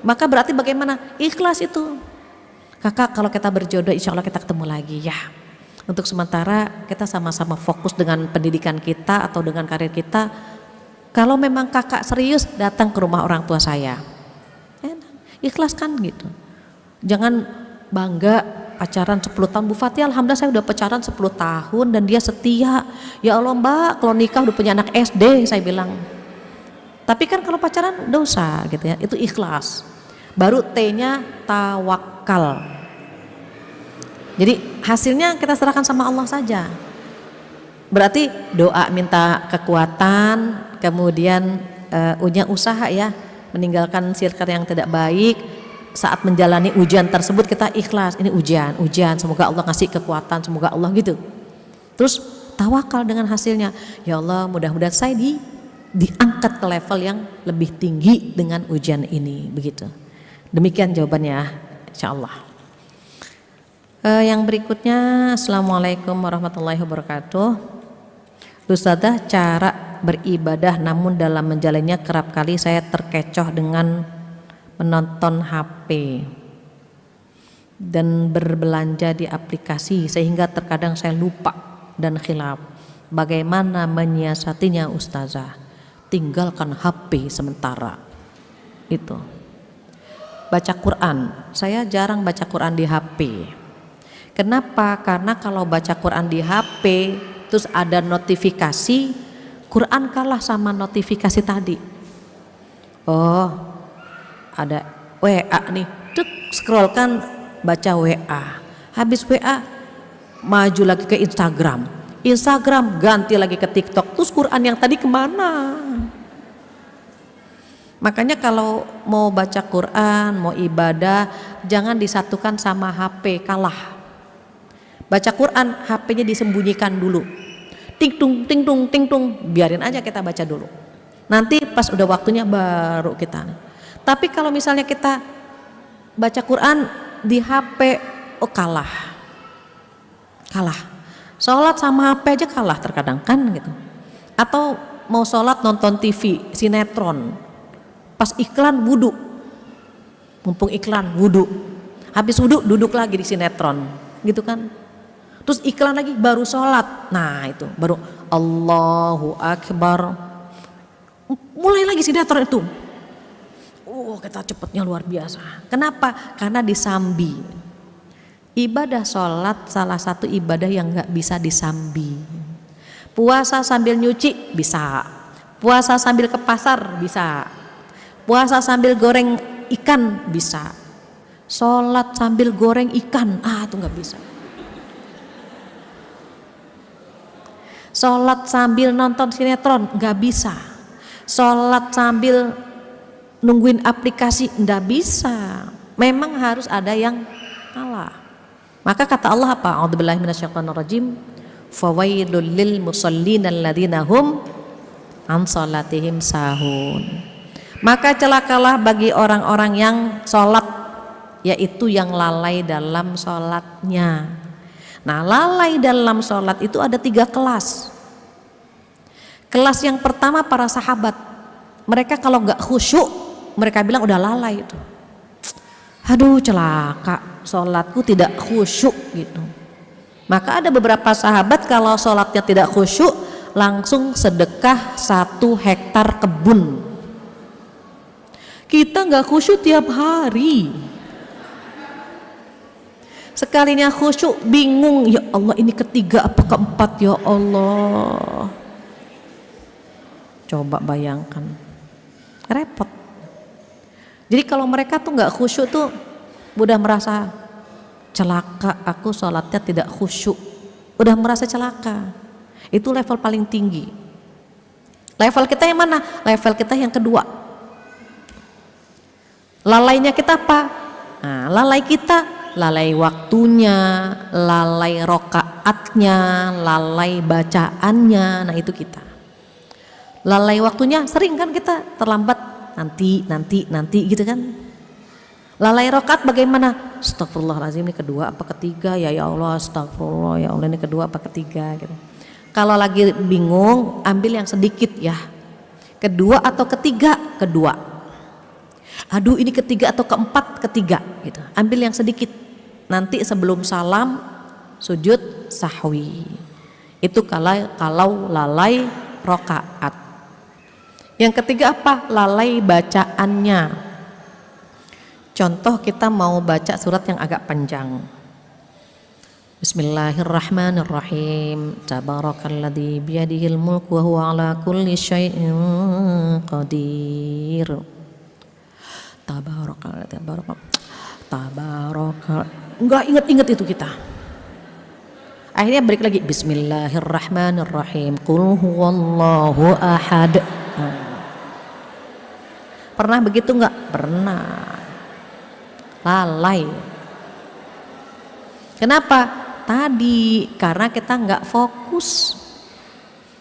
Maka berarti bagaimana? Ikhlas itu. Kakak, kalau kita berjodoh insya Allah kita ketemu lagi ya. Untuk sementara kita sama-sama fokus dengan pendidikan kita atau dengan karir kita. Kalau memang kakak serius, datang ke rumah orang tua saya. Ikhlaskan gitu. Jangan bangga pacaran 10 tahun. Bu Fatia, alhamdulillah saya udah pacaran 10 tahun dan dia setia. Ya Allah mbak, kalau nikah udah punya anak SD, saya bilang. Tapi kan kalau pacaran dosa gitu ya, itu ikhlas. Baru T-nya tawakal. Jadi hasilnya kita serahkan sama Allah saja. Berarti doa minta kekuatan, kemudian punya usaha ya, meninggalkan circle yang tidak baik. Saat menjalani ujian tersebut kita ikhlas, ini ujian, semoga Allah ngasih kekuatan, semoga Allah gitu. Terus tawakal dengan hasilnya, ya Allah mudah-mudahan saya diangkat ke level yang lebih tinggi dengan ujian ini, begitu. Demikian jawabannya, insyaallah. Yang berikutnya, Assalamualaikum warahmatullahi wabarakatuh. Ustadzah, cara beribadah namun dalam menjalannya kerap kali saya terkecoh dengan menonton HP dan berbelanja di aplikasi sehingga terkadang saya lupa dan khilaf. Bagaimana menyiasatinya Ustazah? Tinggalkan HP sementara. Itu. Baca Quran. Saya jarang baca Quran di HP. Kenapa? Karena kalau baca Quran di HP terus ada notifikasi, Quran kalah sama notifikasi tadi. Oh, ada WA nih, scroll kan, baca WA, habis WA maju lagi ke Instagram ganti lagi ke TikTok, terus Quran yang tadi kemana? Makanya kalau mau baca Quran, mau ibadah, jangan disatukan sama HP, kalah. Baca Quran, HP-nya disembunyikan dulu, ting tung, biarin aja kita baca dulu, nanti pas udah waktunya baru kita. Tapi kalau misalnya kita baca Quran di HP, oh kalah. Sholat sama HP aja kalah terkadang kan gitu. Atau mau sholat nonton TV, sinetron, pas iklan wudu, mumpung iklan wudu, habis wudu duduk lagi di sinetron, gitu kan. Terus iklan lagi baru sholat, nah itu baru Allahu Akbar, mulai lagi sinetron itu. Kita cepatnya luar biasa. Kenapa? Karena disambi. Ibadah sholat salah satu ibadah yang gak bisa disambi. Puasa sambil nyuci bisa. Puasa sambil ke pasar bisa. Puasa sambil goreng ikan bisa. Sholat sambil goreng ikan, itu gak bisa. Sholat sambil nonton sinetron gak bisa. Sholat sambil nungguin aplikasi ndak bisa. Memang harus ada yang kalah. Maka kata Allah apa? A'udzubillahi minasyaitonirrajim. Fawailul lil musallin alladzina hum an salatihim sahun. Maka celakalah bagi orang-orang yang sholat, yaitu yang lalai dalam sholatnya. Nah, lalai dalam sholat itu ada 3 kelas. Kelas yang pertama para sahabat, mereka kalau nggak khusyuk, mereka bilang udah lalai itu. Aduh celaka, sholatku tidak khusyuk gitu. Maka ada beberapa sahabat kalau sholatnya tidak khusyuk, langsung sedekah 1 hektar kebun. Kita nggak khusyuk tiap hari. Sekalinya khusyuk bingung, ya Allah ini ketiga apa keempat ya Allah. Coba bayangkan, repot. Jadi kalau mereka tuh nggak khusyuk tuh udah merasa celaka, aku sholatnya tidak khusyuk, udah merasa celaka. Itu level paling tinggi. Level kita yang mana? Level kita yang kedua. Lalainya kita apa? Nah, lalai kita, lalai waktunya, lalai rokaatnya, lalai bacaannya. Nah itu kita. Lalai waktunya sering kan kita terlambat, nanti gitu kan. Lalai rokaat bagaimana? Astagfirullahaladzim, ini kedua apa ketiga ya Allah, astagfirullah ya Allah, ini kedua apa ketiga gitu. Kalau lagi bingung ambil yang sedikit ya, kedua atau ketiga, kedua. Aduh ini ketiga atau keempat, ketiga gitu. Ambil yang sedikit. Nanti sebelum salam sujud sahwi. Itu kalau lalai rokaat. Yang ketiga apa? Lalai bacaannya. Contoh kita mau baca surat yang agak panjang. Bismillahirrahmanirrahim. Tabarakalladzi biyadihil mulku wa huwa ala kulli syai'in qadir. Tabarakal. Enggak ingat itu kita. Akhirnya balik lagi Bismillahirrahmanirrahim. Qul huwallahu ahad. Pernah begitu enggak? Pernah. Lalai. Kenapa? Tadi karena kita enggak fokus.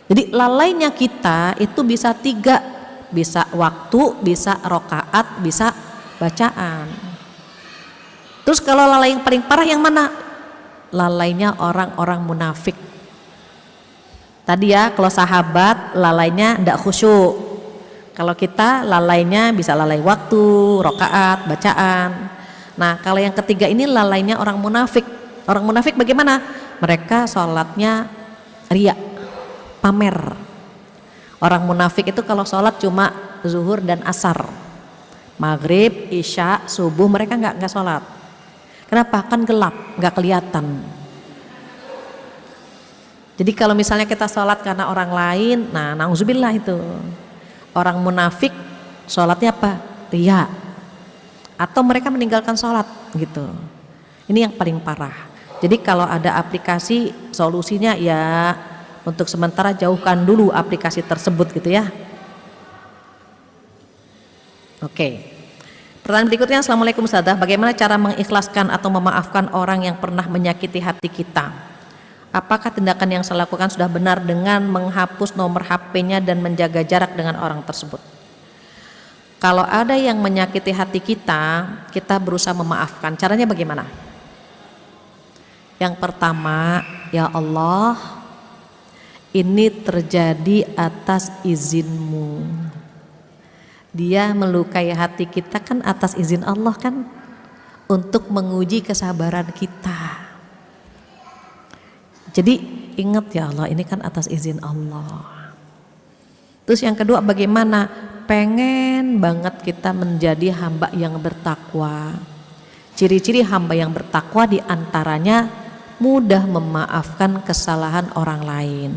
Jadi lalainya kita itu bisa 3, bisa waktu, bisa rokaat, bisa bacaan. Terus kalau lalai yang paling parah yang mana? Lalainya orang-orang munafik. Tadi ya kalau sahabat lalainya ndak khusyuk. Kalau kita lalainya bisa lalai waktu, rokaat, bacaan. Nah kalau yang ketiga ini lalainya orang munafik. Orang munafik bagaimana? Mereka sholatnya riya, pamer. Orang munafik itu kalau sholat cuma zuhur dan asar, maghrib, isya, subuh mereka nggak sholat. Kenapa? Kan gelap, nggak kelihatan. Jadi kalau misalnya kita sholat karena orang lain, nah nauzubillah itu. Orang munafik sholatnya apa? Riya. Atau mereka meninggalkan sholat gitu. Ini yang paling parah. Jadi kalau ada aplikasi solusinya ya untuk sementara jauhkan dulu aplikasi tersebut gitu ya. Oke. Pertanyaan berikutnya, Assalamualaikum Ustazah, bagaimana cara mengikhlaskan atau memaafkan orang yang pernah menyakiti hati kita? Apakah tindakan yang saya lakukan sudah benar dengan menghapus nomor HP-nya dan menjaga jarak dengan orang tersebut? Kalau ada yang menyakiti hati kita, kita berusaha memaafkan. Caranya bagaimana? Yang pertama, ya Allah, ini terjadi atas izinmu. Dia melukai hati kita kan atas izin Allah kan, untuk menguji kesabaran kita. Jadi ingat ya Allah, ini kan atas izin Allah. Terus yang kedua bagaimana? Pengen banget kita menjadi hamba yang bertakwa. Ciri-ciri hamba yang bertakwa diantaranya mudah memaafkan kesalahan orang lain.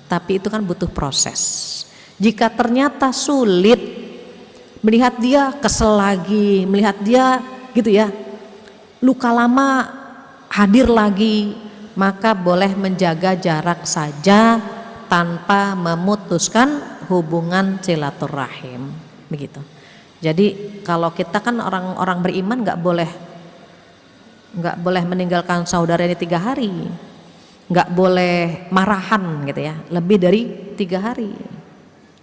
Tapi itu kan butuh proses. Jika ternyata sulit, melihat dia kesel lagi, melihat dia gitu ya, luka lama hadir lagi, maka boleh menjaga jarak saja tanpa memutuskan hubungan silaturahim, begitu. Jadi kalau kita kan orang-orang beriman nggak boleh meninggalkan saudara ini 3 hari, nggak boleh marahan gitu ya, lebih dari 3 hari.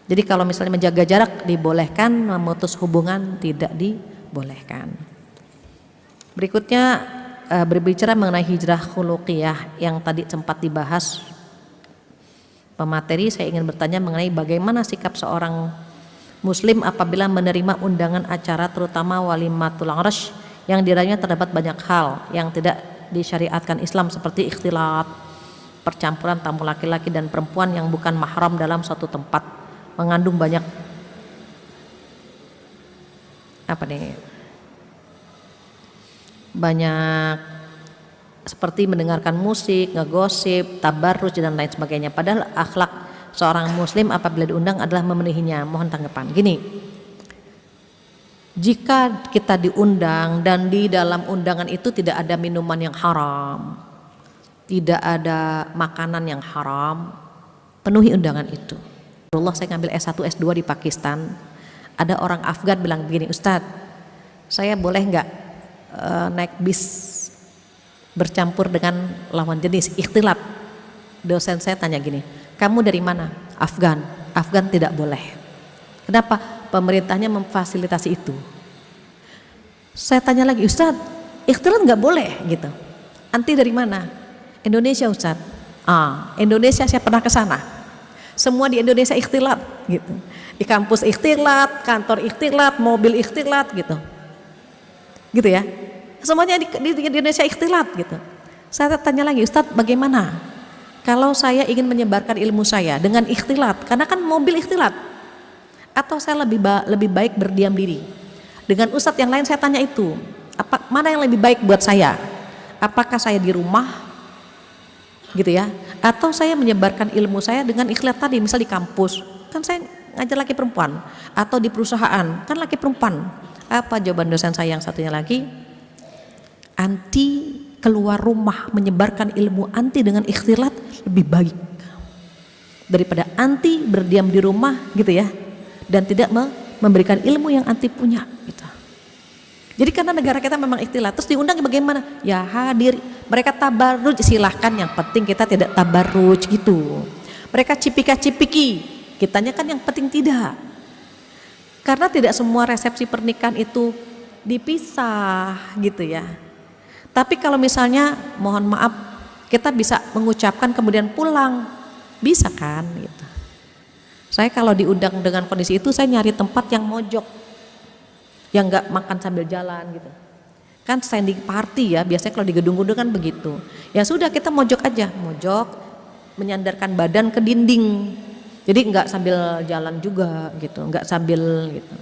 Jadi kalau misalnya menjaga jarak dibolehkan, memutus hubungan tidak dibolehkan. Berikutnya berbicara mengenai hijrah khuluqiyah yang tadi sempat dibahas. pemateri, saya ingin bertanya mengenai bagaimana sikap seorang muslim apabila menerima undangan acara terutama walimatul arsh yang di dalamnya terdapat banyak hal yang tidak disyariatkan Islam seperti ikhtilat, percampuran tamu laki-laki dan perempuan yang bukan mahram dalam suatu tempat, mengandung banyak banyak seperti mendengarkan musik, ngegosip, tabarruj dan lain sebagainya. Padahal akhlak seorang muslim apabila diundang adalah memenuhinya. Mohon tanggapan. Gini, jika kita diundang dan di dalam undangan itu tidak ada minuman yang haram, tidak ada makanan yang haram, penuhi undangan itu. Allah, saya ngambil S1 S2 di Pakistan, ada orang Afgan bilang begini, Ustadz, saya boleh nggak naik bis bercampur dengan lawan jenis, ikhtilat? Dosen saya tanya gini, kamu dari mana? Afgan. Afgan tidak boleh. Kenapa? Pemerintahnya memfasilitasi itu. Saya tanya lagi, Ustadz, ikhtilat nggak boleh gitu. Anti dari mana? Indonesia, Ustadz. Indonesia saya pernah ke sana. Semua di Indonesia ikhtilat gitu. Di kampus ikhtilat, kantor ikhtilat, mobil ikhtilat gitu. Gitu ya. Semuanya di Indonesia ikhtilat gitu. Saya tanya lagi, Ustadz, bagaimana kalau saya ingin menyebarkan ilmu saya dengan ikhtilat? Karena kan mobil ikhtilat. Atau saya lebih baik berdiam diri. Dengan ustadz yang lain saya tanya itu, mana yang lebih baik buat saya? Apakah saya di rumah gitu ya, atau saya menyebarkan ilmu saya dengan ikhtilat tadi, misal di kampus, kan saya ngajar laki perempuan, atau di perusahaan, kan laki perempuan. Apa jawaban dosen saya yang satunya lagi? Anti keluar rumah menyebarkan ilmu anti dengan ikhtilat lebih baik daripada anti berdiam di rumah gitu ya, dan tidak memberikan ilmu yang anti punya gitu. Jadi karena negara kita memang ikhtilat, terus diundang bagaimana? Ya hadir, mereka tabarruj silahkan, yang penting kita tidak tabarruj gitu. Mereka cipika-cipiki, kitanya kan yang penting tidak. Karena tidak semua resepsi pernikahan itu dipisah gitu ya. Tapi kalau misalnya mohon maaf kita bisa mengucapkan kemudian pulang, bisa kan gitu. Saya kalau diundang dengan kondisi itu, saya nyari tempat yang mojok, yang nggak makan sambil jalan gitu. Kan standing party ya, biasanya kalau di gedung-gedung kan begitu. Ya sudah, kita mojok aja, mojok, menyandarkan badan ke dinding. Jadi nggak sambil jalan juga gitu, nggak sambil gitu.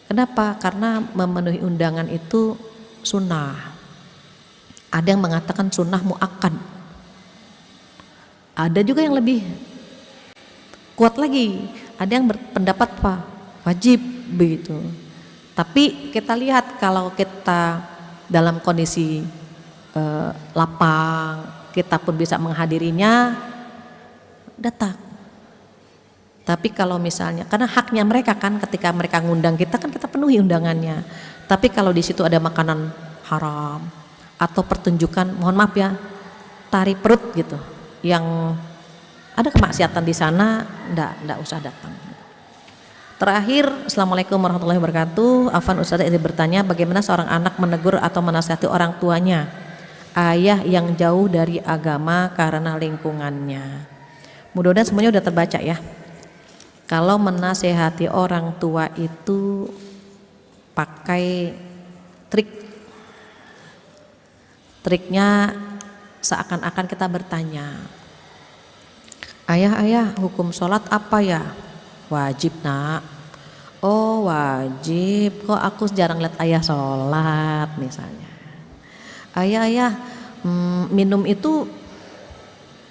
Kenapa? Karena memenuhi undangan itu sunnah. Ada yang mengatakan sunnah muakkad. Ada juga yang lebih kuat lagi, ada yang berpendapat wajib begitu. Tapi kita lihat kalau kita dalam kondisi lapang, kita pun bisa menghadirinya, datang. Tapi kalau misalnya, karena haknya mereka kan, ketika mereka ngundang kita kan kita penuhi undangannya. Tapi kalau di situ ada makanan haram atau pertunjukan, mohon maaf ya, tari perut gitu, yang ada kemaksiatan di sana, enggak usah datang. Terakhir, Assalamualaikum warahmatullahi wabarakatuh. Afwan Ustazah ini bertanya, bagaimana seorang anak menegur atau menasihati orang tuanya, ayah yang jauh dari agama karena lingkungannya? Mudah-mudahan semuanya udah terbaca ya. Kalau menasihati orang tua itu pakai triknya seakan-akan kita bertanya, ayah hukum sholat apa ya? Wajib nak. Oh wajib, kok aku jarang lihat ayah sholat misalnya. Ayah minum itu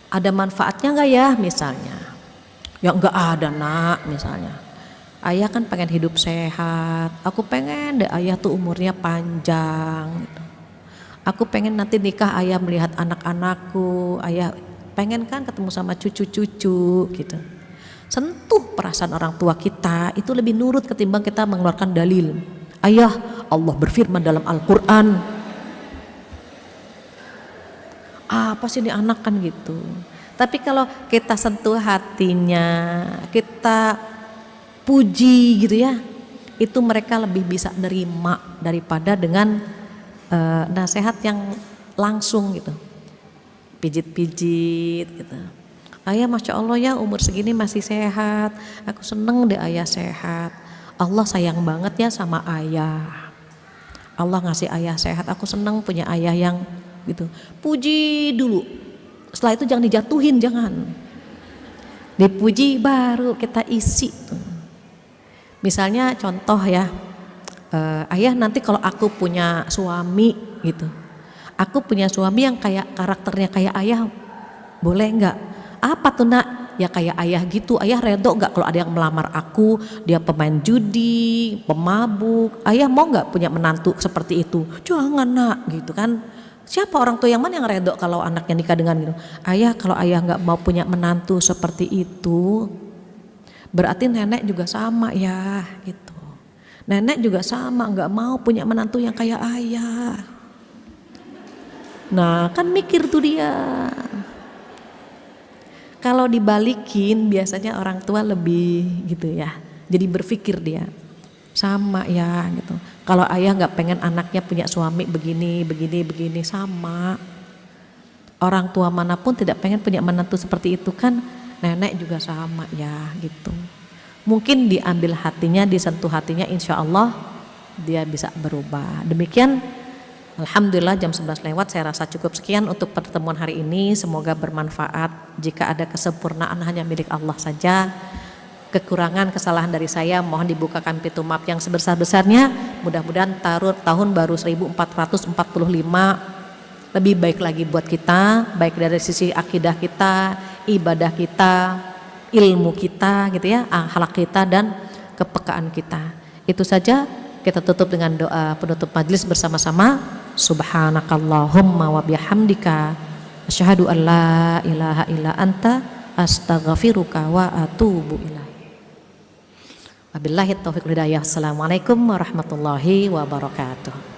ada manfaatnya nggak ya misalnya? Ya nggak ada nak misalnya. Ayah kan pengen hidup sehat, aku pengen deh ayah tuh umurnya panjang gitu. Aku pengen nanti nikah ayah melihat anak-anakku, ayah pengen kan ketemu sama cucu-cucu gitu. Sentuh perasaan orang tua kita, itu lebih nurut ketimbang kita mengeluarkan dalil. Ayah, Allah berfirman dalam Al-Quran, apa sih ini anak kan gitu. Tapi kalau kita sentuh hatinya, kita puji gitu ya, itu mereka lebih bisa nerima daripada dengan nasihat yang langsung gitu, pijit-pijit gitu. Ayah Masya Allah ya umur segini masih sehat, aku seneng deh ayah sehat. Allah sayang banget ya sama ayah. Allah ngasih ayah sehat, aku seneng punya ayah yang gitu. Puji dulu, setelah itu jangan dijatuhin, jangan. Dipuji baru kita isi. Misalnya contoh ya, ayah nanti kalau aku punya suami gitu, aku punya suami yang kayak karakternya kayak ayah, boleh nggak? Apa tuh nak? Ya kayak ayah gitu. Ayah redo nggak kalau ada yang melamar aku, dia pemain judi, pemabuk, ayah mau nggak punya menantu seperti itu? Jangan nak, gitu kan. Siapa orang tua yang mana yang redo kalau anaknya nikah dengan gitu? Ayah, kalau ayah nggak mau punya menantu seperti itu, berarti nenek juga sama ya gitu. Nenek juga sama, nggak mau punya menantu yang kayak ayah. Nah kan mikir tuh dia. Kalau dibalikin biasanya orang tua lebih gitu ya. Jadi berpikir dia sama ya gitu. Kalau ayah nggak pengen anaknya punya suami begini sama. Orang tua manapun tidak pengen punya menantu seperti itu kan. Nenek juga sama ya gitu. Mungkin diambil hatinya, disentuh hatinya, insya Allah dia bisa berubah. Demikian. Alhamdulillah jam 11 lewat, saya rasa cukup sekian untuk pertemuan hari ini. Semoga bermanfaat. Jika ada kesempurnaan hanya milik Allah saja. Kekurangan, kesalahan dari saya mohon dibukakan pintu maaf yang sebesar-besarnya. Mudah-mudahan tahun baru 1445 lebih baik lagi buat kita, baik dari sisi akidah kita, ibadah kita, ilmu kita gitu ya, akhlak kita dan kepekaan kita. Itu saja, kita tutup dengan doa penutup majelis bersama-sama. Subhanakallahumma wa bihamdika asyhadu an la ilaha illa anta astaghfiruka wa atubu ilaik. Wabillahi taufiq wal hidayah. Assalamualaikum warahmatullahi wabarakatuh.